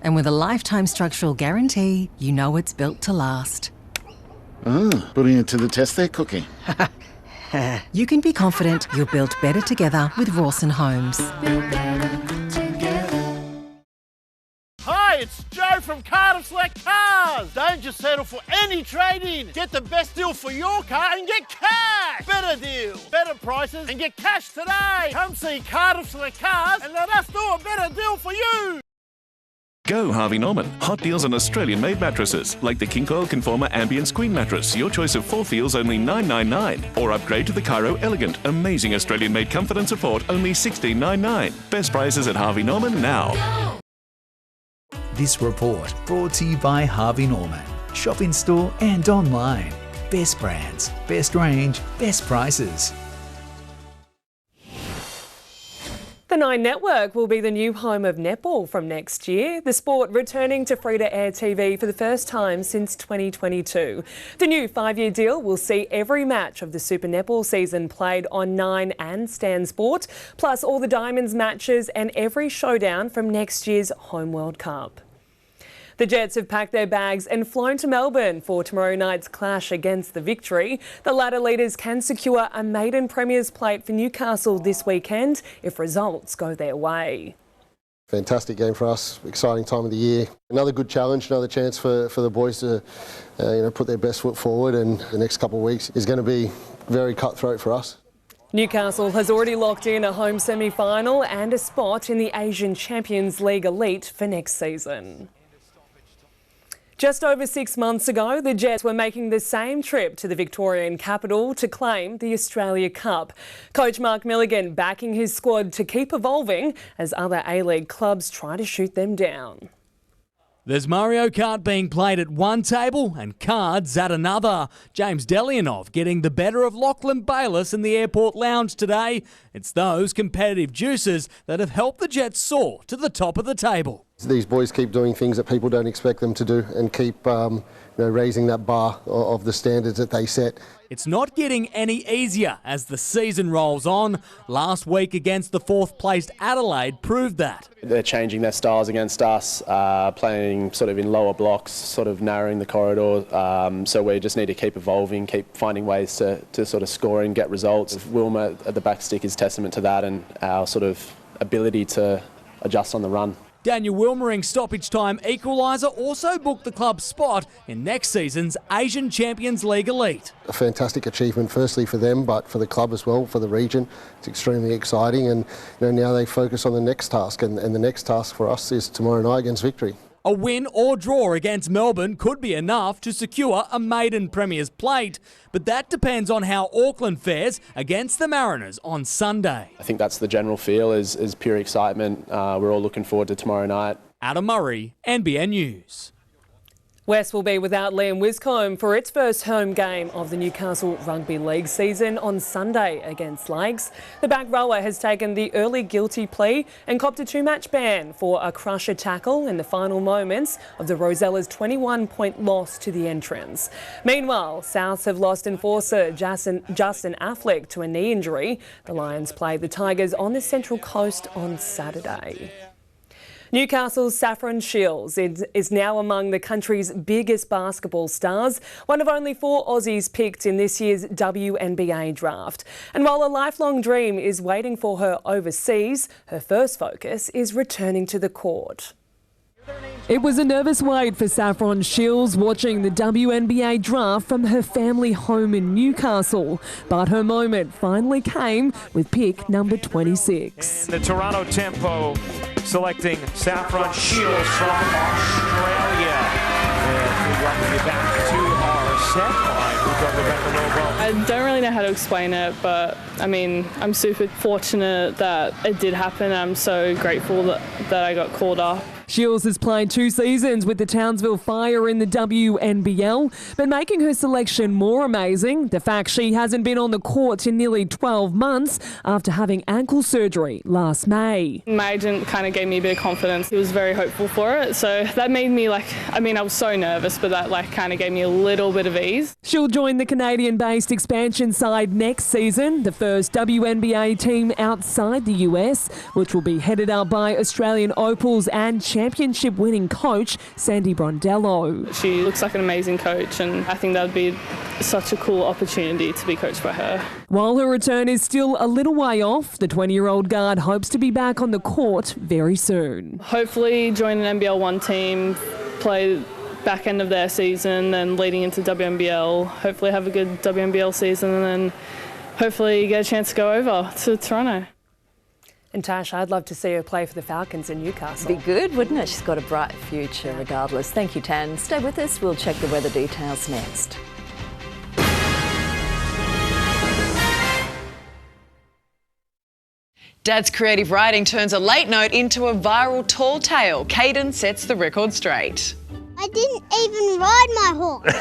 And with a lifetime structural guarantee, you know it's built to last. Putting it to the test there, Cookie. You can be confident you're built better together with Rawson Homes. Hi, it's Joe from Cardiff Select Cars. Don't just settle for any trade-in. Get the best deal for your car and get cash. Better deal, better prices and get cash today. Come see Cardiff Select Cars and let us do a better deal for you. Go Harvey Norman. Hot deals on Australian-made mattresses, like the King Coil Conformer Ambient Queen mattress. Your choice of 4 feels only $9.99. Or upgrade to the Cairo Elegant. Amazing Australian-made comfort and support, only $16.99. Best prices at Harvey Norman now. This report brought to you by Harvey Norman. Shop in store and online. Best brands, best range, best prices. The Nine Network will be the new home of netball from next year, the sport returning to free-to-air TV for the first time since 2022. The new 5-year deal will see every match of the Super Netball season played on Nine and Stan Sport, plus all the Diamonds matches and every showdown from next year's Home World Cup. The Jets have packed their bags and flown to Melbourne for tomorrow night's clash against the Victory. The ladder leaders can secure a maiden Premier's plate for Newcastle this weekend if results go their way. Fantastic game for us, exciting time of the year. Another good challenge, another chance for the boys to put their best foot forward, and the next couple of weeks is going to be very cutthroat for us. Newcastle has already locked in a home semi-final and a spot in the Asian Champions League Elite for next season. Just over 6 months ago, the Jets were making the same trip to the Victorian capital to claim the Australia Cup. Coach Mark Milligan backing his squad to keep evolving as other A-League clubs try to shoot them down. There's Mario Kart being played at one table and cards at another. James Delianov getting the better of Lachlan Bayliss in the airport lounge today. It's those competitive juices that have helped the Jets soar to the top of the table. These boys keep doing things that people don't expect them to do and keep raising that bar of the standards that they set. It's not getting any easier as the season rolls on. Last week against the 4th-placed Adelaide proved that. They're changing their styles against us, playing sort of in lower blocks, sort of narrowing the corridor. So we just need to keep evolving, keep finding ways to sort of score and get results. Wilma at the back stick is testament to that and our sort of ability to adjust on the run. Daniel Wilmering's stoppage time equaliser also booked the club's spot in next season's Asian Champions League Elite. A fantastic achievement firstly for them, but for the club as well, for the region. It's extremely exciting, and now they focus on the next task, and the next task for us is tomorrow night against Victory. A win or draw against Melbourne could be enough to secure a maiden Premier's plate, but that depends on how Auckland fares against the Mariners on Sunday. I think that's the general feel, is pure excitement. We're all looking forward to tomorrow night. Adam Murray, NBN News. West will be without Liam Wiscombe for its first home game of the Newcastle Rugby League season on Sunday against Lakes. The back rower has taken the early guilty plea and copped a 2-match ban for a crusher tackle in the final moments of the Rosella's 21-point loss to the Entrants. Meanwhile, Souths have lost enforcer Justin Affleck to a knee injury. The Lions play the Tigers on the Central Coast on Saturday. Newcastle's Saffron Shields is now among the country's biggest basketball stars, one of only 4 Aussies picked in this year's WNBA draft. And while a lifelong dream is waiting for her overseas, her first focus is returning to the court. It was a nervous wait for Saffron Shields watching the WNBA draft from her family home in Newcastle. But her moment finally came with pick number 26. The Toronto Tempo selecting Saffron Shields from Australia. And we welcome you back to our set line. I don't really know how to explain it, but I mean, I'm super fortunate that it did happen. I'm so grateful that I got called up. Shields has played 2 seasons with the Townsville Fire in the WNBL, but making her selection more amazing, the fact she hasn't been on the court in nearly 12 months after having ankle surgery last May. My agent kind of gave me a bit of confidence. He was very hopeful for it, so that made me I was so nervous, but that kind of gave me a little bit of ease. She'll join the Canadian-based expansion side next season, the first WNBA team outside the US, which will be headed up by Australian Opals and championship-winning coach Sandy Brondello. She looks like an amazing coach, and I think that would be such a cool opportunity to be coached by her. While her return is still a little way off, the 20-year-old guard hopes to be back on the court very soon. Hopefully join an NBL 1 team, play back end of their season, then leading into WNBL, hopefully have a good WNBL season, and then hopefully get a chance to go over to Toronto. And Tash, I'd love to see her play for the Falcons in Newcastle. Be good, wouldn't it? She's got a bright future regardless. Thank you, Tan. Stay with us. We'll check the weather details next. Dad's creative writing turns a late note into a viral tall tale. Caden sets the record straight. I didn't even ride my horse.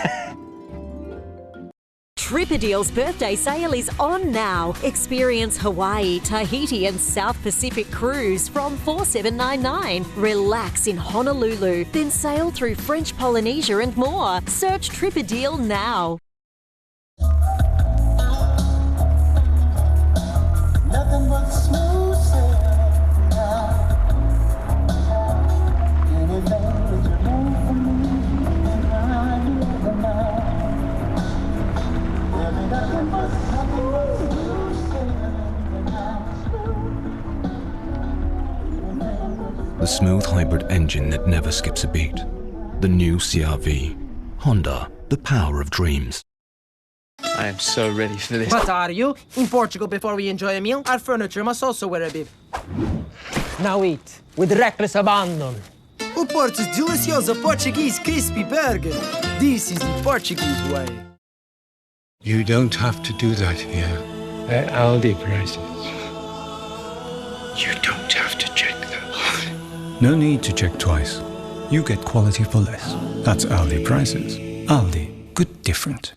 Tripadeal's birthday sale is on now. Experience Hawaii, Tahiti and South Pacific cruise from $4,799. Relax in Honolulu, then sail through French Polynesia and more. Search Tripadeal now. Nothing but smooth sailing now. Anything that you want from me, and I never mind. The smooth hybrid engine that never skips a beat. The new CR-V. Honda, the power of dreams. I am so ready for this. What are you? In Portugal, before we enjoy a meal, our furniture must also wear a bib. Now eat, with reckless abandon. O Porto's delicioso Portuguese crispy burger. This is the Portuguese way. You don't have to do that here. At Aldi prices. You don't have to check that. No need to check twice. You get quality for less. That's Aldi prices. Aldi, good different.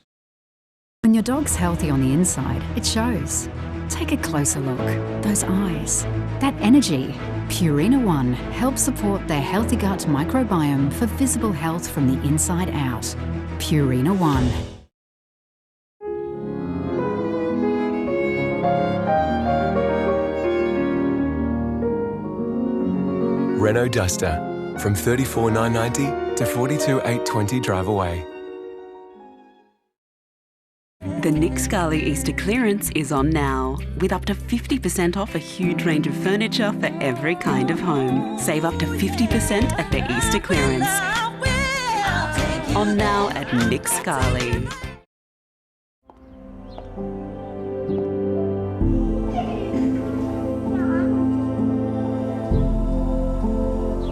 When your dog's healthy on the inside, it shows. Take a closer look. Those eyes. That energy. Purina One helps support their healthy gut microbiome for visible health from the inside out. Purina One. Renault Duster, from $34,990 to $42,820 drive away. The Nick Scali Easter clearance is on now, with up to 50% off a huge range of furniture for every kind of home. Save up to 50% at the Easter clearance. On now at Nick Scali.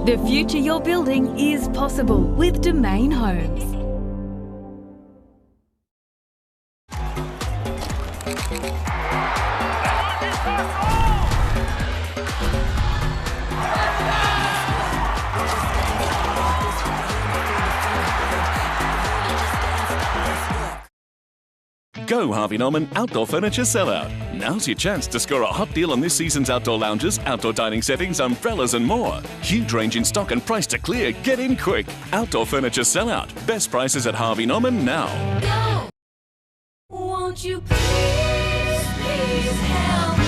The future you're building is possible with Domain Homes. Go Harvey Norman Outdoor Furniture Sellout. Now's your chance to score a hot deal on this season's outdoor lounges, outdoor dining settings, umbrellas and more. Huge range in stock and price to clear. Get in quick. Outdoor Furniture Sellout. Best prices at Harvey Norman now. Go. Won't you please help me?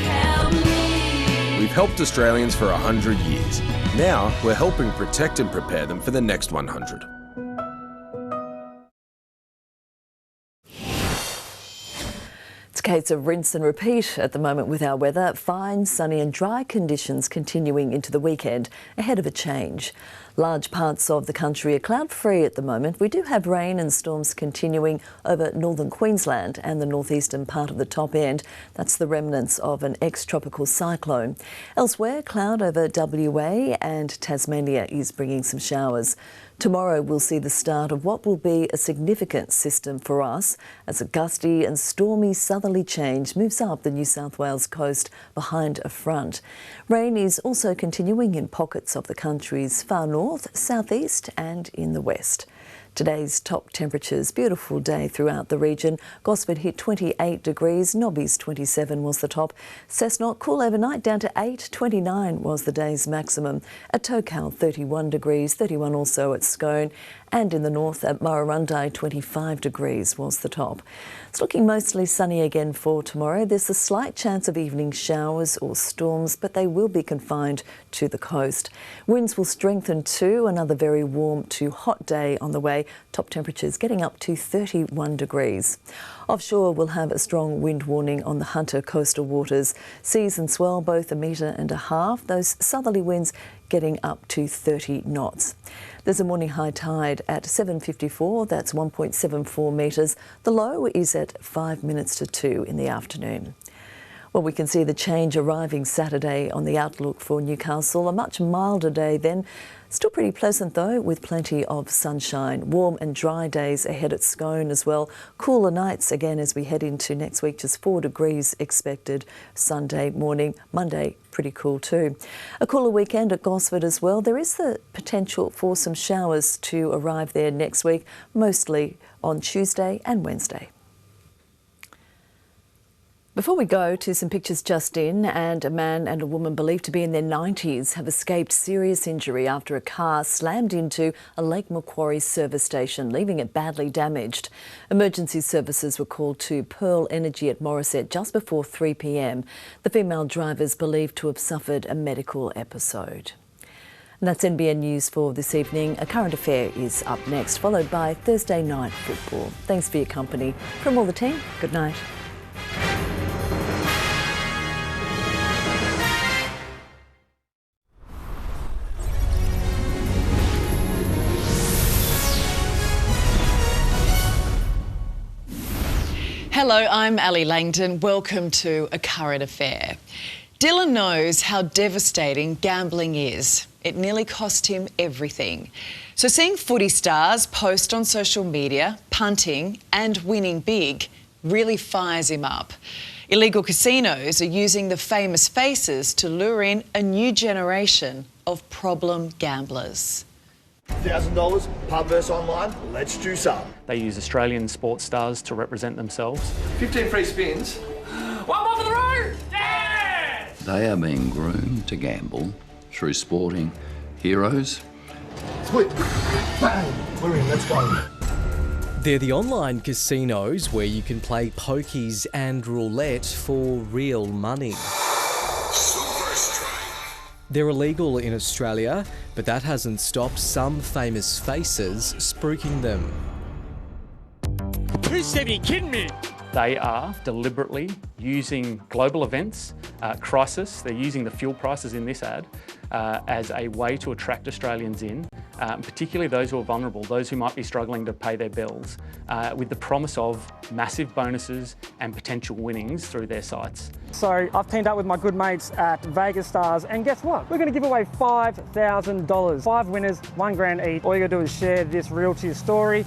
Help me. We've helped Australians for 100 years. Now we're helping protect and prepare them for the next 100. It's a case of rinse and repeat at the moment with our weather. Fine, sunny and dry conditions continuing into the weekend ahead of a change. Large parts of the country are cloud-free at the moment. We do have rain and storms continuing over northern Queensland and the northeastern part of the top end. That's the remnants of an ex-tropical cyclone. Elsewhere, cloud over WA and Tasmania is bringing some showers. Tomorrow we'll see the start of what will be a significant system for us as a gusty and stormy southerly change moves up the New South Wales coast behind a front. Rain is also continuing in pockets of the country's far north, southeast and in the west. Today's top temperatures, beautiful day throughout the region. Gosford hit 28 degrees, Nobby's 27 was the top. Cessnock cool overnight down to 8, 29 was the day's maximum. At Tocal 31 degrees, 31 also at Scone. And in the north at Murrurundi 25 degrees was the top. It's looking mostly sunny again for tomorrow. There's a slight chance of evening showers or storms, but they will be confined to the coast. Winds will strengthen too, another very warm to hot day on the way. Top temperatures getting up to 31 degrees. Offshore we'll have a strong wind warning on the Hunter coastal waters. Seas and swell both 1.5 metres. Those southerly winds getting up to 30 knots. There's a morning high tide at 7:54, that's 1.74 metres. The low is at 5 minutes to 2 in the afternoon. Well, we can see the change arriving Saturday on the outlook for Newcastle. A much milder day then. Still pretty pleasant though, with plenty of sunshine. Warm and dry days ahead at Scone as well. Cooler nights again as we head into next week, just 4 degrees expected Sunday morning. Monday, pretty cool too. A cooler weekend at Gosford as well. There is the potential for some showers to arrive there next week, mostly on Tuesday and Wednesday. Before we go to some pictures just in, and a man and a woman believed to be in their 90s have escaped serious injury after a car slammed into a Lake Macquarie service station, leaving it badly damaged. Emergency services were called to Pearl Energy at Morisset just before 3 p.m. The female driver is believed to have suffered a medical episode. And that's NBN News for this evening. A current affair is up next, followed by Thursday night football. Thanks for your company. From all the team, good night. Hello, I'm Ali Langdon. Welcome to A Current Affair. Dylan knows how devastating gambling is. It nearly cost him everything. So seeing footy stars post on social media, punting and winning big really fires him up. Illegal casinos are using the famous faces to lure in a new generation of problem gamblers. $1,000, pub versus online, let's juice up. They use Australian sports stars to represent themselves. 15 free spins. One more for the road! Yeah! They are being groomed to gamble through sporting heroes. Split. Bang. We're in, let's go. They're the online casinos where you can play pokies and roulette for real money. They're illegal in Australia, but that hasn't stopped some famous faces spruiking them. Who said he kidding me? They are deliberately using global events, crisis, they're using the fuel prices in this ad as a way to attract Australians in, particularly those who are vulnerable, those who might be struggling to pay their bills, with the promise of massive bonuses and potential winnings through their sites. So I've teamed up with my good mates at Vegas Stars, and guess what? We're going to give away $5,000. 5 winners, $1,000 each. All you got to do is share this reel to your story.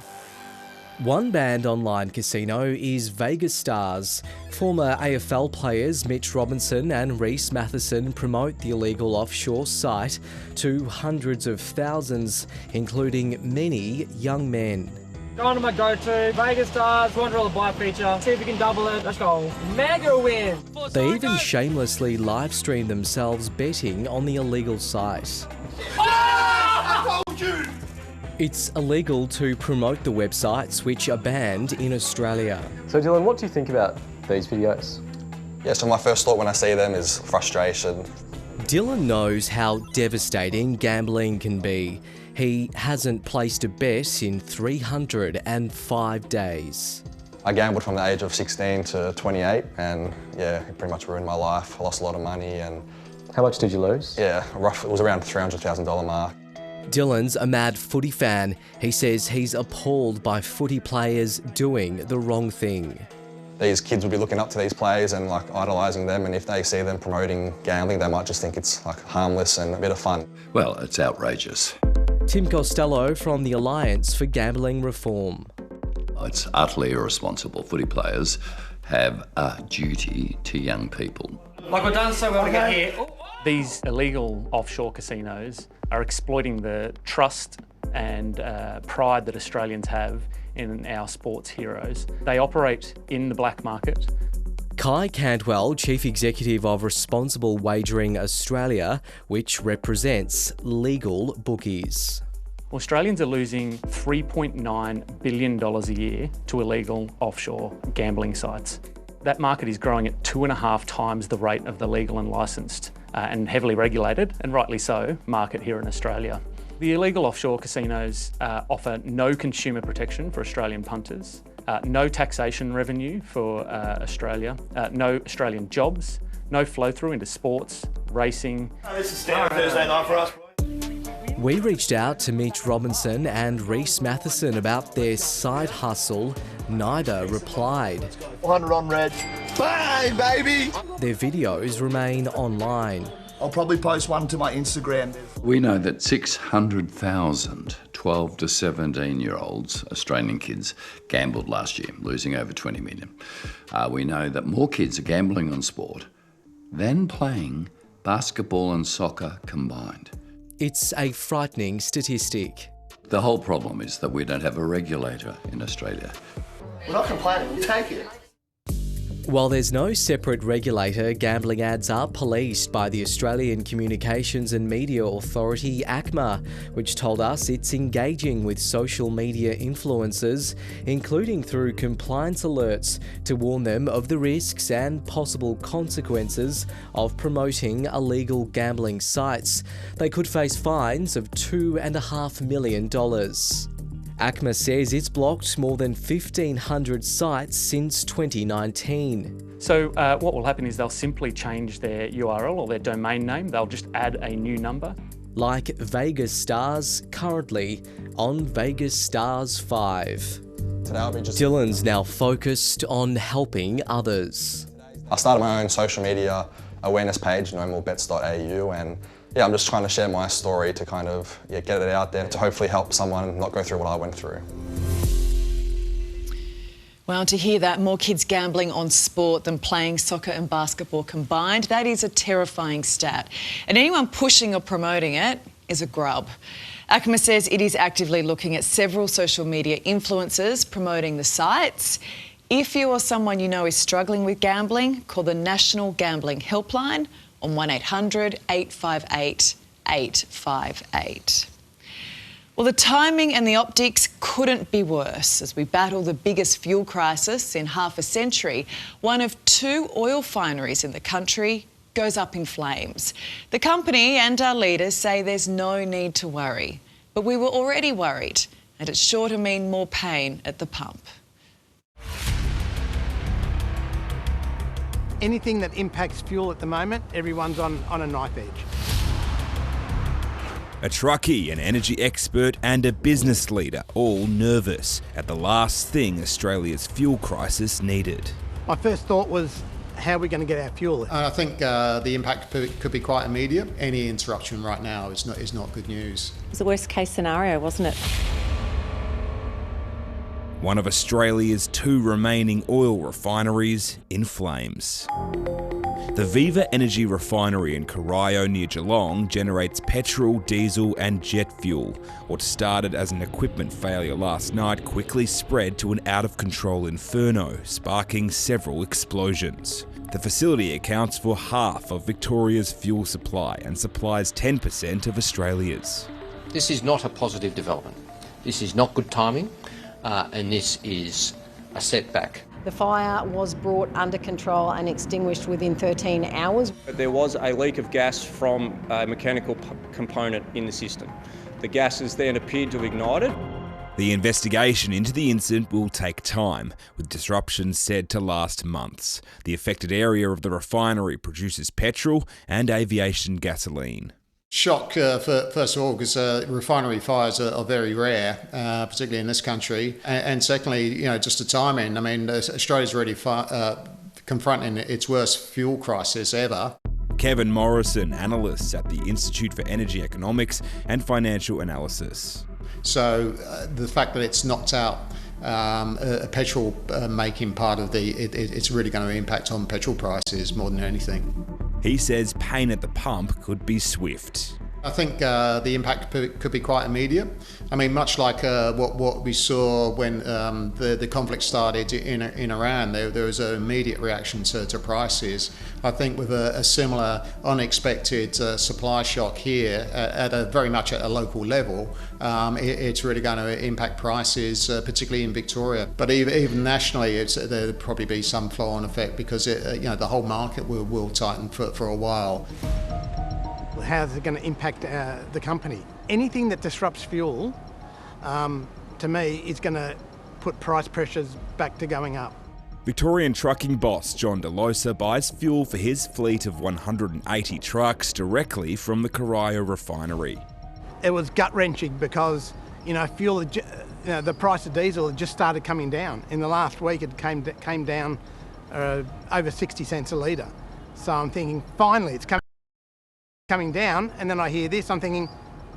One banned online casino is Vegas Stars. Former AFL players Mitch Robinson and Reece Matheson promote the illegal offshore site to hundreds of thousands, including many young men. Go on to my go-to, Vegas Stars, $1 buy feature. See if we can double it. Let's go. Mega win! They even shamelessly live stream themselves betting on the illegal site. I told you! It's illegal to promote the websites, which are banned in Australia. So Dylan, what do you think about these videos? Yeah, so my first thought when I see them is frustration. Dylan knows how devastating gambling can be. He hasn't placed a bet in 305 days. I gambled from the age of 16 to 28, and yeah, it pretty much ruined my life. I lost a lot of money. And how much did you lose? Yeah, it was around $300,000 mark. Dylan's a mad footy fan. He says he's appalled by footy players doing the wrong thing. These kids would be looking up to these players and like idolising them, and if they see them promoting gambling, they might just think it's like harmless and a bit of fun. Well, it's outrageous. Tim Costello from the Alliance for Gambling Reform. It's utterly irresponsible. Footy players have a duty to young people. Like we've done so well to get here. These illegal offshore casinos are exploiting the trust and pride that Australians have in our sports heroes. They operate in the black market. Kai Cantwell, Chief Executive of Responsible Wagering Australia, which represents legal bookies. Australians are losing $3.9 billion a year to illegal offshore gambling sites. That market is growing at 2.5 times the rate of the legal and licensed and heavily regulated, and rightly so, market here in Australia. The illegal offshore casinos offer no consumer protection for Australian punters, no taxation revenue for Australia, no Australian jobs, no flow through into sports, racing. This is standard Thursday night for us. We reached out to Mitch Robinson and Reece Matheson about their side hustle. Neither replied. 100 on red. Bang, baby! Their videos remain online. I'll probably post one to my Instagram. We know that 600,000 12 to 17-year-olds, Australian kids, gambled last year, losing over 20 million. We know that more kids are gambling on sport than playing basketball and soccer combined. It's a frightening statistic. The whole problem is that we don't have a regulator in Australia. We're not complaining, we'll take it. While there's no separate regulator, gambling ads are policed by the Australian Communications and Media Authority, ACMA, which told us it's engaging with social media influencers, including through compliance alerts, to warn them of the risks and possible consequences of promoting illegal gambling sites. They could face fines of $2.5 million. ACMA says it's blocked more than 1,500 sites since 2019. So what will happen is they'll simply change their URL or their domain name. They'll just add a new number. Like Vegas Stars, currently on Vegas Stars 5. Dylan's now focused on helping others. I started my own social media awareness page, nomoorbets.au, and yeah, I'm just trying to share my story to kind of get it out there to hopefully help someone not go through what I went through. Well, to hear that, more kids gambling on sport than playing soccer and basketball combined, that is a terrifying stat. And anyone pushing or promoting it is a grub. ACMA says it is actively looking at several social media influencers promoting the sites. If you or someone you know is struggling with gambling, call the National Gambling Helpline on 1800 858 858. Well, the timing and the optics couldn't be worse as we battle the biggest fuel crisis in half a century. One of 2 oil refineries in the country goes up in flames. The company and our leaders say there's no need to worry, but we were already worried, and it's sure to mean more pain at the pump. Anything that impacts fuel at the moment, everyone's on a knife edge. A truckie, an energy expert and a business leader, all nervous at the last thing Australia's fuel crisis needed. My first thought was, how are we going to get our fuel? I think the impact could be quite immediate. Any interruption right now is not good news. It was a worst case scenario, wasn't it? One of Australia's 2 remaining oil refineries in flames. The Viva Energy refinery in Corio near Geelong generates petrol, diesel and jet fuel. What started as an equipment failure last night quickly spread to an out-of-control inferno, sparking several explosions. The facility accounts for half of Victoria's fuel supply and supplies 10% of Australia's. This is not a positive development. This is not good timing, and this is a setback. The fire was brought under control and extinguished within 13 hours. There was a leak of gas from a mechanical component in the system. The gases then appeared to have ignited. The investigation into the incident will take time, with disruptions said to last months. The affected area of the refinery produces petrol and aviation gasoline. Shock, first of all, because refinery fires are very rare, particularly in this country. And secondly, just the timing. I mean, Australia's already confronting its worst fuel crisis ever. Kevin Morrison, analyst at the Institute for Energy Economics and Financial Analysis. So the fact that it's knocked out a petrol making part of it's really going to impact on petrol prices more than anything. He says pain at the pump could be swift. I think the impact could be quite immediate. I mean, much like what we saw when the conflict started in Iran, there was an immediate reaction to prices. I think with a similar unexpected supply shock here very much at a local level, it's really going to impact prices, particularly in Victoria. But even nationally, there'll probably be some flow-on effect because the whole market will tighten for a while. How's it going to impact the company? Anything that disrupts fuel, to me, is going to put price pressures back to going up. Victorian trucking boss John DeLosa buys fuel for his fleet of 180 trucks directly from the Corio refinery. It was gut-wrenching because, fuel, the price of diesel had just started coming down. In the last week, it came down over 60 cents a litre. So I'm thinking, finally, it's coming down, and then I hear this, I'm thinking,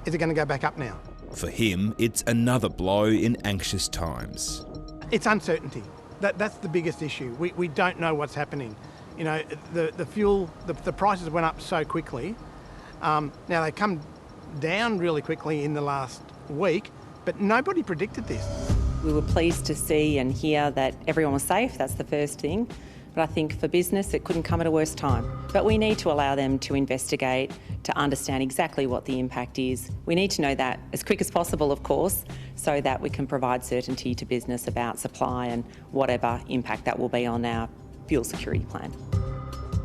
is it going to go back up now? For him, it's another blow in anxious times. It's uncertainty. That's the biggest issue. We don't know what's happening. The fuel, the prices went up so quickly. Now they come down really quickly in the last week, but nobody predicted this. We were pleased to see and hear that everyone was safe. That's the first thing. But I think for business, it couldn't come at a worse time. But we need to allow them to investigate, to understand exactly what the impact is. We need to know that as quick as possible, of course, so that we can provide certainty to business about supply and whatever impact that will be on our fuel security plan.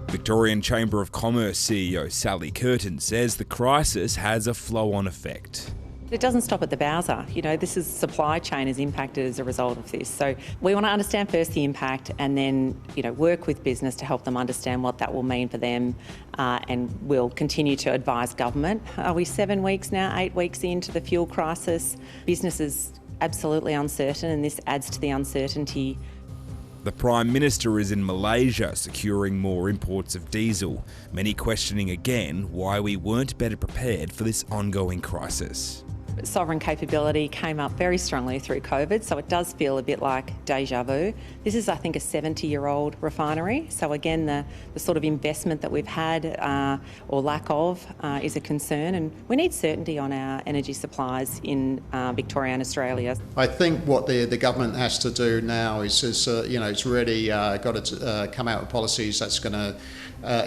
Victorian Chamber of Commerce CEO Sally Curtin says the crisis has a flow-on effect. It doesn't stop at the Bowser. This is supply chain is impacted as a result of this. So we want to understand first the impact and then, work with business to help them understand what that will mean for them. And we'll continue to advise government. Are we 7 weeks now, 8 weeks into the fuel crisis? Business is absolutely uncertain and this adds to the uncertainty. The Prime Minister is in Malaysia securing more imports of diesel, many questioning again why we weren't better prepared for this ongoing crisis. Sovereign capability came up very strongly through COVID, so it does feel a bit like deja vu. This is, I think, a 70-year-old refinery, so again, the sort of investment that we've had or lack of is a concern, and we need certainty on our energy supplies in Victoria and Australia. I think what the government has to do now is it's really got to come out with policies that's going to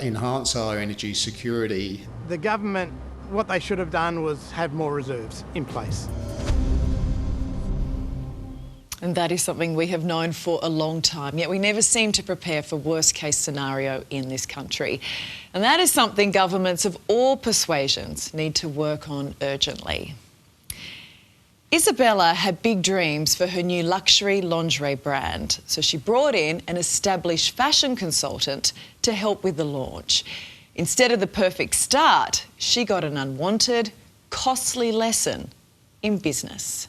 enhance our energy security. The government, what they should have done was have more reserves in place. And that is something we have known for a long time, yet we never seem to prepare for worst-case scenario in this country. And that is something governments of all persuasions need to work on urgently. Isabella had big dreams for her new luxury lingerie brand, so she brought in an established fashion consultant to help with the launch. Instead of the perfect start, she got an unwanted, costly lesson in business.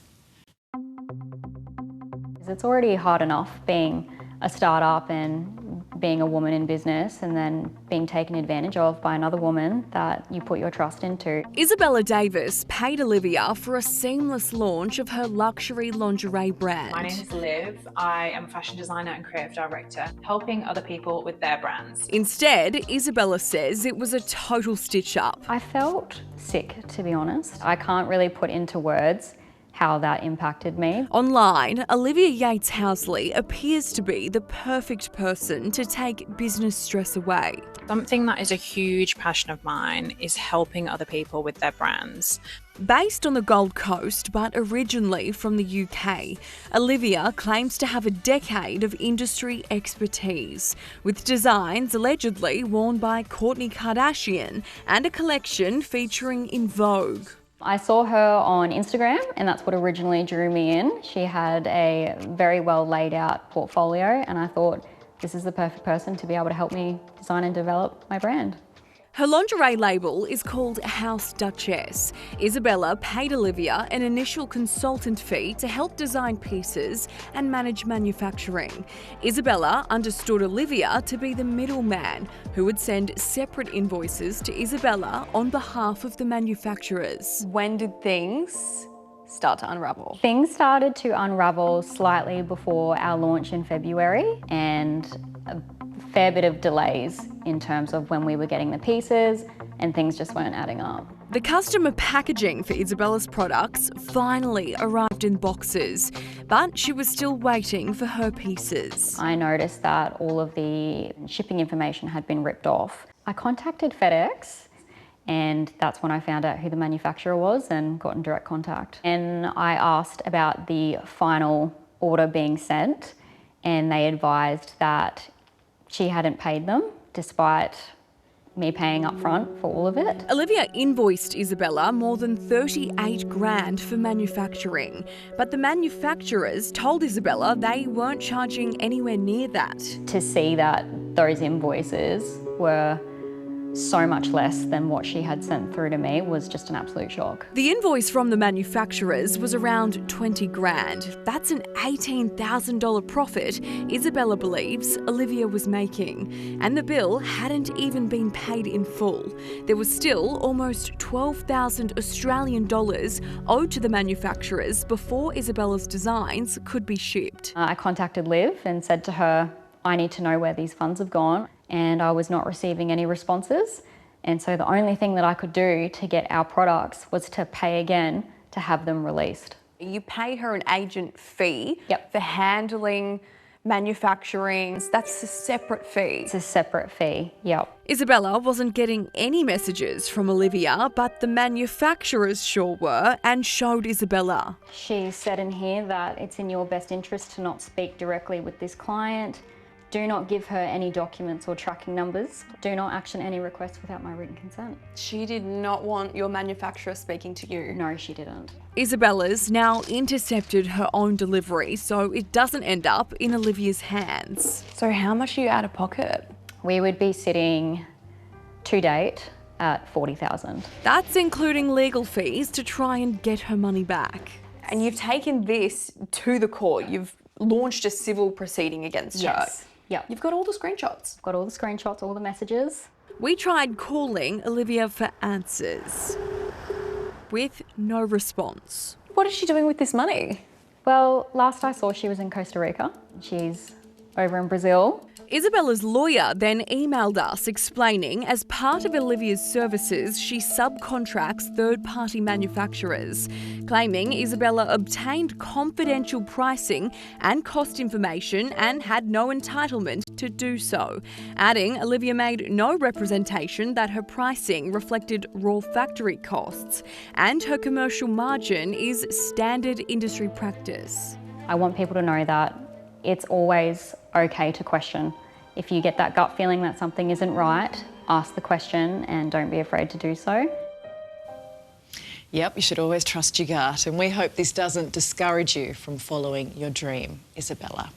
It's already hard enough being a startup and being a woman in business and then being taken advantage of by another woman that you put your trust into. Isabella Davis paid Olivia for a seamless launch of her luxury lingerie brand. My name is Liv. I am a fashion designer and creative director, helping other people with their brands. Instead, Isabella says it was a total stitch-up. I felt sick, to be honest. I can't really put into words how that impacted me. Online, Olivia Yates-Housley appears to be the perfect person to take business stress away. Something that is a huge passion of mine is helping other people with their brands. Based on the Gold Coast, but originally from the UK, Olivia claims to have a decade of industry expertise, with designs allegedly worn by Kourtney Kardashian and a collection featuring in Vogue. I saw her on Instagram and that's what originally drew me in. She had a very well laid out portfolio and I thought this is the perfect person to be able to help me design and develop my brand. Her lingerie label is called House Duchess. Isabella paid Olivia an initial consultant fee to help design pieces and manage manufacturing. Isabella understood Olivia to be the middleman who would send separate invoices to Isabella on behalf of the manufacturers. When did things start to unravel? Things started to unravel slightly before our launch in February and a fair bit of delays in terms of when we were getting the pieces and things just weren't adding up. The customer packaging for Isabella's products finally arrived in boxes, but she was still waiting for her pieces. I noticed that all of the shipping information had been ripped off. I contacted FedEx and that's when I found out who the manufacturer was and got in direct contact. And I asked about the final order being sent and they advised that she hadn't paid them, despite me paying up front for all of it. Olivia invoiced Isabella more than 38 grand for manufacturing, but the manufacturers told Isabella they weren't charging anywhere near that. To see that those invoices were so much less than what she had sent through to me was just an absolute shock. The invoice from the manufacturers was around 20 grand. That's an $18,000 profit Isabella believes Olivia was making. And the bill hadn't even been paid in full. There was still almost 12,000 Australian dollars owed to the manufacturers before Isabella's designs could be shipped. I contacted Liv and said to her, I need to know where these funds have gone. And I was not receiving any responses. And so the only thing that I could do to get our products was to pay again to have them released. You pay her an agent fee for handling manufacturing. That's a separate fee. It's a separate fee, yep. Isabella wasn't getting any messages from Olivia, but the manufacturers sure were and showed Isabella. She said in here that it's in your best interest to not speak directly with this client. Do not give her any documents or tracking numbers. Do not action any requests without my written consent. She did not want your manufacturer speaking to you. No, she didn't. Isabella's now intercepted her own delivery so it doesn't end up in Olivia's hands. So how much are you out of pocket? We would be sitting to date at $40,000. That's including legal fees to try and get her money back. And you've taken this to the court. You've launched a civil proceeding against her. Yes. Yep. You've got all the screenshots. Got all the screenshots, all the messages. We tried calling Olivia for answers. with no response. What is she doing with this money? Well, last I saw she was in Costa Rica. She's over in Brazil. Isabella's lawyer then emailed us explaining as part of Olivia's services, she subcontracts third-party manufacturers, claiming Isabella obtained confidential pricing and cost information and had no entitlement to do so, adding Olivia made no representation that her pricing reflected raw factory costs and her commercial margin is standard industry practice. I want people to know that it's always okay to question. If you get that gut feeling that something isn't right, ask the question and don't be afraid to do so. Yep, you should always trust your gut, and we hope this doesn't discourage you from following your dream, Isabella.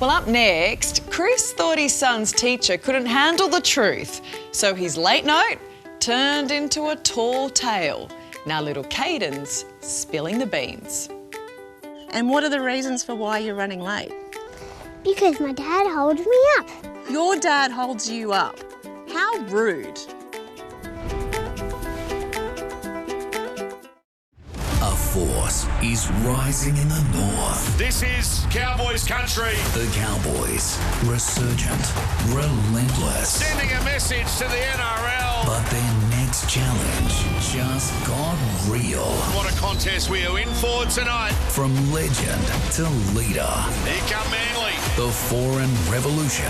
Well, up next, Chris thought his son's teacher couldn't handle the truth, so his late note turned into a tall tale. Now little Caden's spilling the beans. And what are the reasons for why you're running late? Because my dad holds me up. Your dad holds you up? How rude. A force is rising in the north. This is Cowboys country. The Cowboys, resurgent, relentless. Sending a message to the NRL. But their next challenge just got real. What a contest we are in for tonight. From legend to leader. Here come Manly. The foreign revolution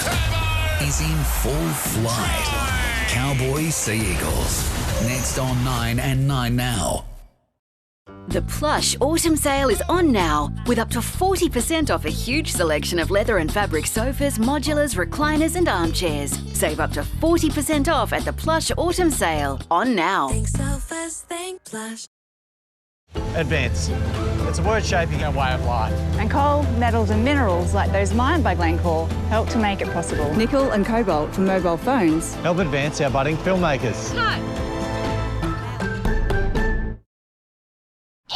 is in full flight. Cowboys see Eagles. Next on 9 and 9 Now. The Plush Autumn Sale is on now, with up to 40% off a huge selection of leather and fabric sofas, modulars, recliners and armchairs. Save up to 40% off at the Plush Autumn Sale, on now. Think Sofas, think Plush. Advance. It's a word shaping our way of life. And coal, metals and minerals like those mined by Glencore help to make it possible. Nickel and cobalt for mobile phones help advance our budding filmmakers. Hi.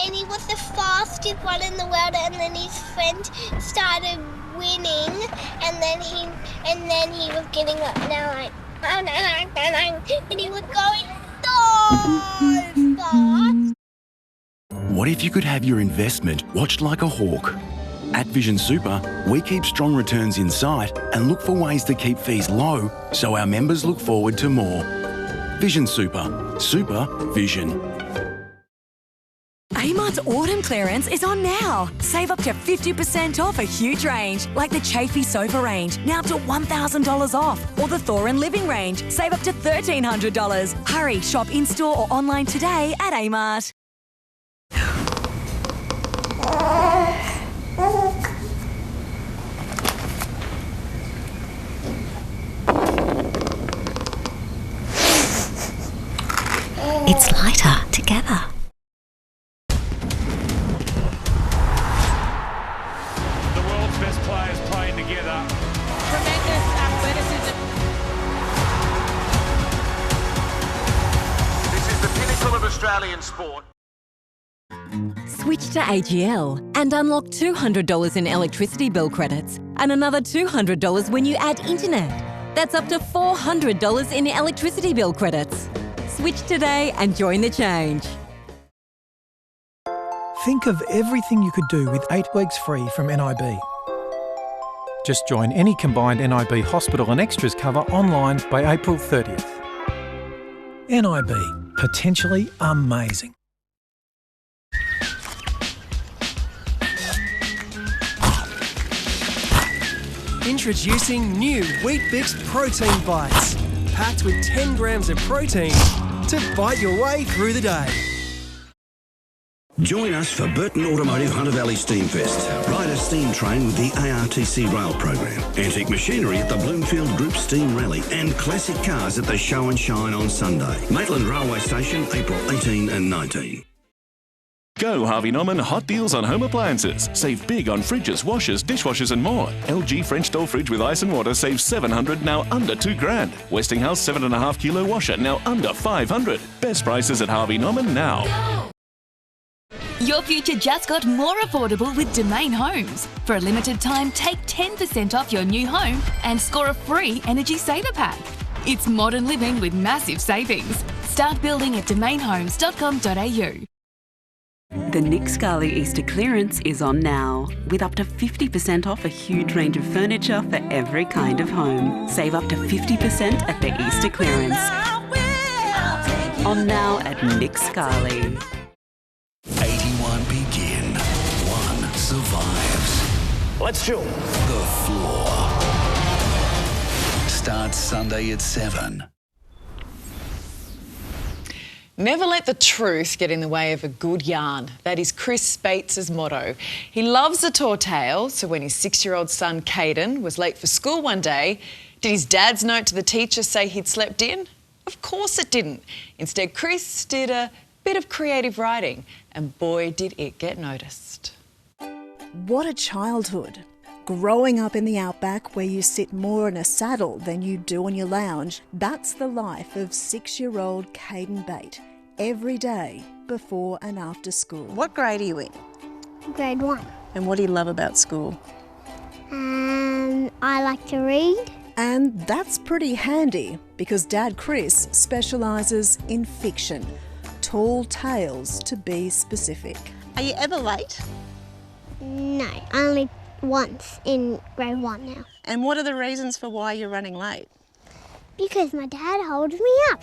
And he was the fastest one in the world, and then his friend started winning, and then he was getting up now like, and he was going so fast. What if you could have your investment watched like a hawk? At Vision Super, we keep strong returns in sight and look for ways to keep fees low so our members look forward to more. Vision Super. Super Vision. Amart's autumn clearance is on now. Save up to 50% off a huge range, like the Chafee sofa range, now up to $1,000 off, or the Thorin living range, save up to $1,300. Hurry, shop in-store or online today at Amart. It's lighter together. Best players playing together. Tremendous athleticism. This is the pinnacle of Australian sport. Switch to AGL and unlock $200 in electricity bill credits and another $200 when you add internet. That's up to $400 in electricity bill credits. Switch today and join the change. Think of everything you could do with 8 weeks free from NIB. Just join any combined NIB hospital and extras cover online by April 30th. NIB, potentially amazing. Introducing new Wheat Bix Protein Bites, packed with 10 grams of protein to bite your way through the day. Join us for Burton Automotive Hunter Valley Steamfest. Ride a steam train with the ARTC rail program. Antique machinery at the Bloomfield Group Steam Rally and classic cars at the Show and Shine on Sunday. Maitland Railway Station, April 18 and 19. Go Harvey Norman hot deals on home appliances. Save big on fridges, washers, dishwashers and more. LG French door fridge with ice and water saves $700, now under $2,000. Westinghouse 7.5 kilo washer, now under $500. Best prices at Harvey Norman now. Your future just got more affordable with Domain Homes. For a limited time, take 10% off your new home and score a free energy saver pack. It's modern living with massive savings. Start building at domainhomes.com.au. The Nick Scali Easter clearance is on now, with up to 50% off a huge range of furniture for every kind of home. Save up to 50% at the Easter clearance. On now at Nick Scali. 81 begin. 1 survives. Let's chill. The Floor. Starts Sunday at 7. Never let the truth get in the way of a good yarn. That is Chris Spates's motto. He loves a tall tale, so when his 6-year-old son Caden was late for school one day, did his dad's note to the teacher say he'd slept in? Of course it didn't. Instead, Chris did a bit of creative writing, and boy did it get noticed. What a childhood. Growing up in the outback where you sit more in a saddle than you do on your lounge, that's the life of 6-year-old Caden Bate, every day before and after school. What grade are you in? Grade 1. And what do you love about school? I like to read. And that's pretty handy because Dad Chris specialises in fiction, tall tales to be specific. Are you ever late? No, only once in grade 1 now. And what are the reasons for why you're running late? Because my dad holds me up.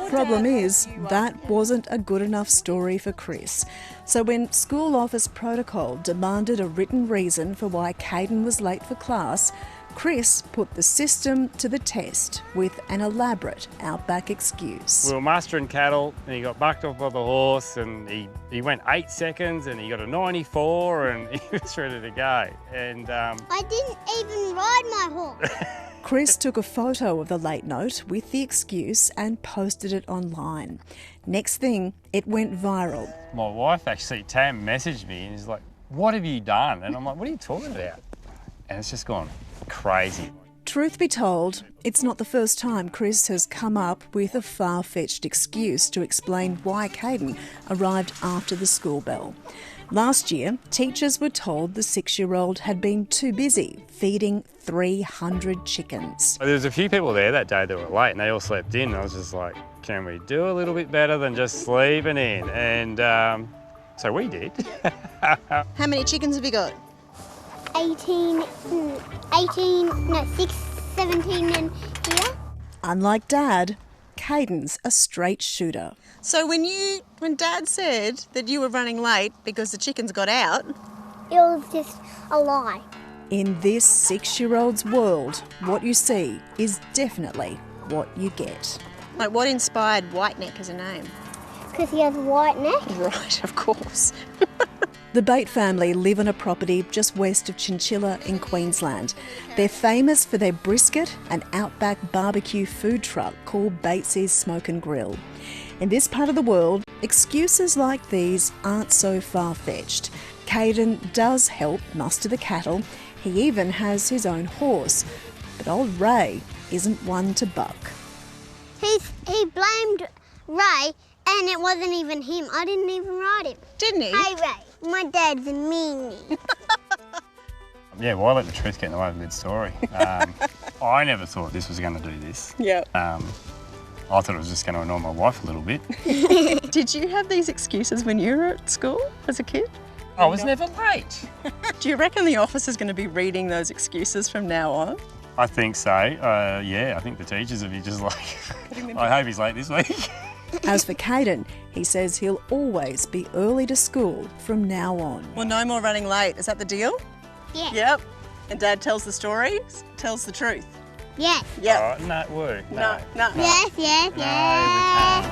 Problem is, that wasn't a good enough story for Chris. So when school office protocol demanded a written reason for why Caden was late for class, Chris put the system to the test with an elaborate outback excuse. We were mustering cattle and he got bucked off by the horse and he went 8 seconds and he got a 94 and he was ready to go. And I didn't even ride my horse. Chris took a photo of the late note with the excuse and posted it online. Next thing, it went viral. My wife actually, Tam, messaged me and he's like, "What have you done?" And I'm like, "What are you talking about?" And it's just gone crazy. Truth be told, it's not the first time Chris has come up with a far-fetched excuse to explain why Caden arrived after the school bell. Last year, teachers were told the 6-year-old had been too busy feeding 300 chickens. There was a few people there that day that were late and they all slept in. I was just like, can we do a little bit better than just sleeping in? And so we did. How many chickens have you got? 17 in here. Unlike Dad, Caden's a straight shooter. So when Dad said that you were running late because the chickens got out... It was just a lie. In this 6-year-old's world, what you see is definitely what you get. Like, what inspired Whiteneck as a name? Because he has a white neck. Right, of course. The Bate family live on a property just west of Chinchilla in Queensland. They're famous for their brisket and outback barbecue food truck called Bates's Smoke and Grill. In this part of the world, excuses like these aren't so far-fetched. Caden does help muster the cattle. He even has his own horse. But old Ray isn't one to buck. He blamed Ray, and it wasn't even him. I didn't even ride him. Didn't he? Hey, Ray, my dad's a meanie. Yeah, well, I let the truth get in the way of a good story. I never thought this was going to do this. Yeah. I thought it was just going to annoy my wife a little bit. Did you have these excuses when you were at school as a kid? I was never late. Do you reckon the office is going to be reading those excuses from now on? I think so. Yeah, I think the teachers will be just like, I hope he's late this week. As for Caden, he says he'll always be early to school from now on. Well, no more running late. Is that the deal? Yeah. Yep. And Dad tells the stories, tells the truth. Yes. Yep. Oh, no, woo. No. Yes, yes, yes.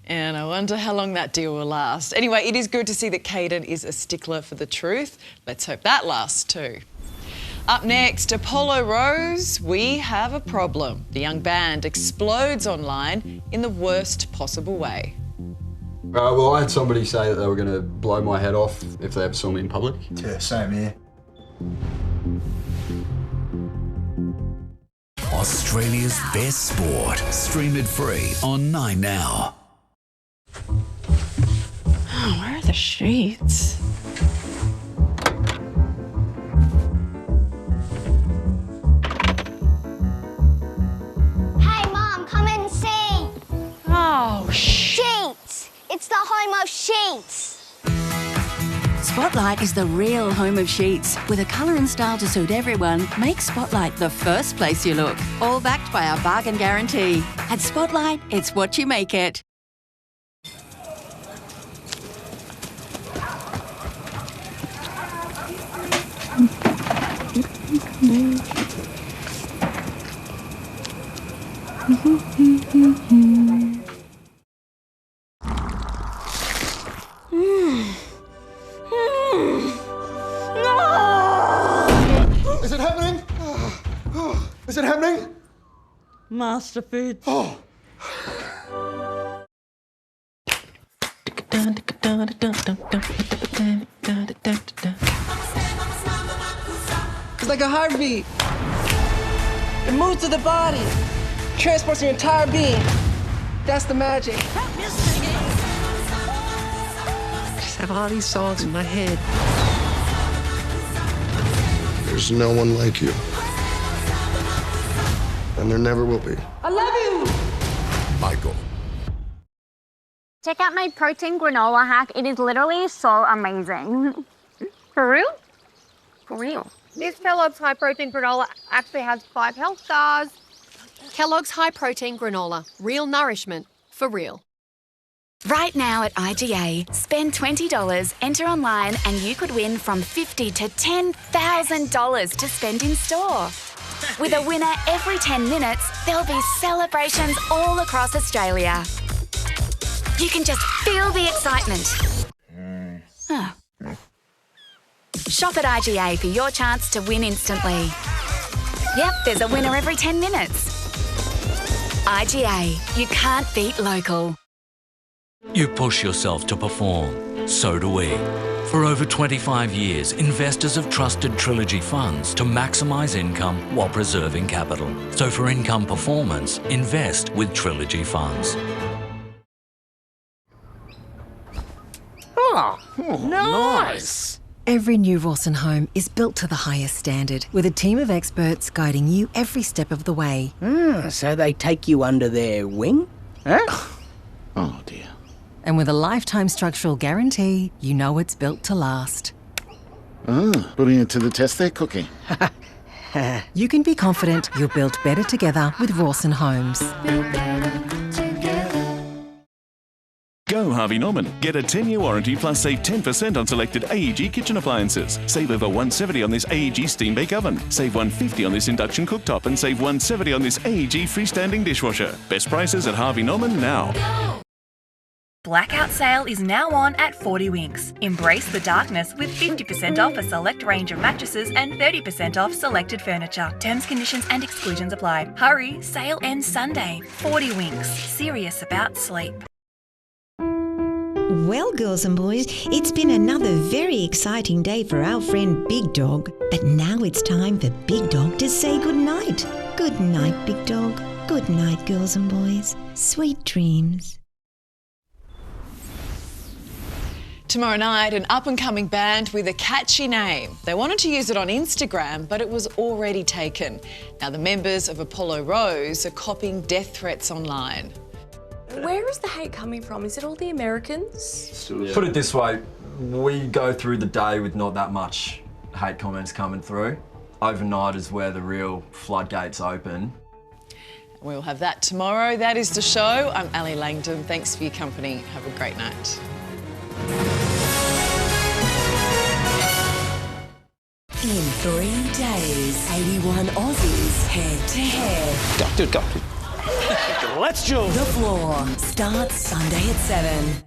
And I wonder how long that deal will last. Anyway, it is good to see that Caden is a stickler for the truth. Let's hope that lasts too. Up next, Apollo Rose, we have a problem. The young band explodes online in the worst possible way. Well, I had somebody say that they were going to blow my head off if they ever saw me in public. Yeah, same here. Australia's best sport. Stream it free on 9 Now. Oh, where are the sheets? Spotlight is the real home of sheets. With a colour and style to suit everyone, make Spotlight the first place you look. All backed by our bargain guarantee. At Spotlight, it's what you make it. Is it happening? Is it happening? Masterfoods. Oh. It's like a heartbeat. It moves to the body, transports your entire being. That's the magic. I just have all these songs in my head. There's no one like you. And there never will be. I love you. Michael. Check out my protein granola hack. It is literally so amazing. For real? For real. This Kellogg's High Protein Granola actually has 5 health stars. Kellogg's High Protein Granola. Real nourishment for real. Right now at IGA, spend $20, enter online, and you could win from $50,000 to $10,000 to spend in store. With a winner every 10 minutes, there'll be celebrations all across Australia. You can just feel the excitement. Huh. Shop at IGA for your chance to win instantly. Yep, there's a winner every 10 minutes. IGA, you can't beat local. You push yourself to perform. So do we. For over 25 years, investors have trusted Trilogy funds to maximise income while preserving capital. So for income performance, invest with Trilogy funds. Oh, nice. Every new Rawson home is built to the highest standard, with a team of experts guiding you every step of the way. So they take you under their wing? Huh? Oh dear. And with a lifetime structural guarantee, you know it's built to last. Putting it to the test there, Cookie. You can be confident you're built better together with Rawson Homes. Go Harvey Norman. Get a 10-year warranty plus save 10% on selected AEG kitchen appliances. Save over $170 on this AEG steam bake oven. Save $150 on this induction cooktop and save $170 on this AEG freestanding dishwasher. Best prices at Harvey Norman now. Blackout sale is now on at 40 Winks. Embrace the darkness with 50% off a select range of mattresses and 30% off selected furniture. Terms, conditions and exclusions apply. Hurry, sale ends Sunday. 40 Winks. Serious about sleep. Well, girls and boys, it's been another very exciting day for our friend Big Dog. But now it's time for Big Dog to say goodnight. Good night, Big Dog. Good night, girls and boys. Sweet dreams. Tomorrow night, an up-and-coming band with a catchy name. They wanted to use it on Instagram, but it was already taken. Now, the members of Apollo Rose are copying death threats online. Where is the hate coming from? Is it all the Americans? Put it this way, we go through the day with not that much hate comments coming through. Overnight is where the real floodgates open. We'll have that tomorrow. That is the show. I'm Ali Langdon. Thanks for your company. Have a great night. In 3 days, 81 Aussies head-to-head. Doctor. Let's go. The Floor starts Sunday at 7.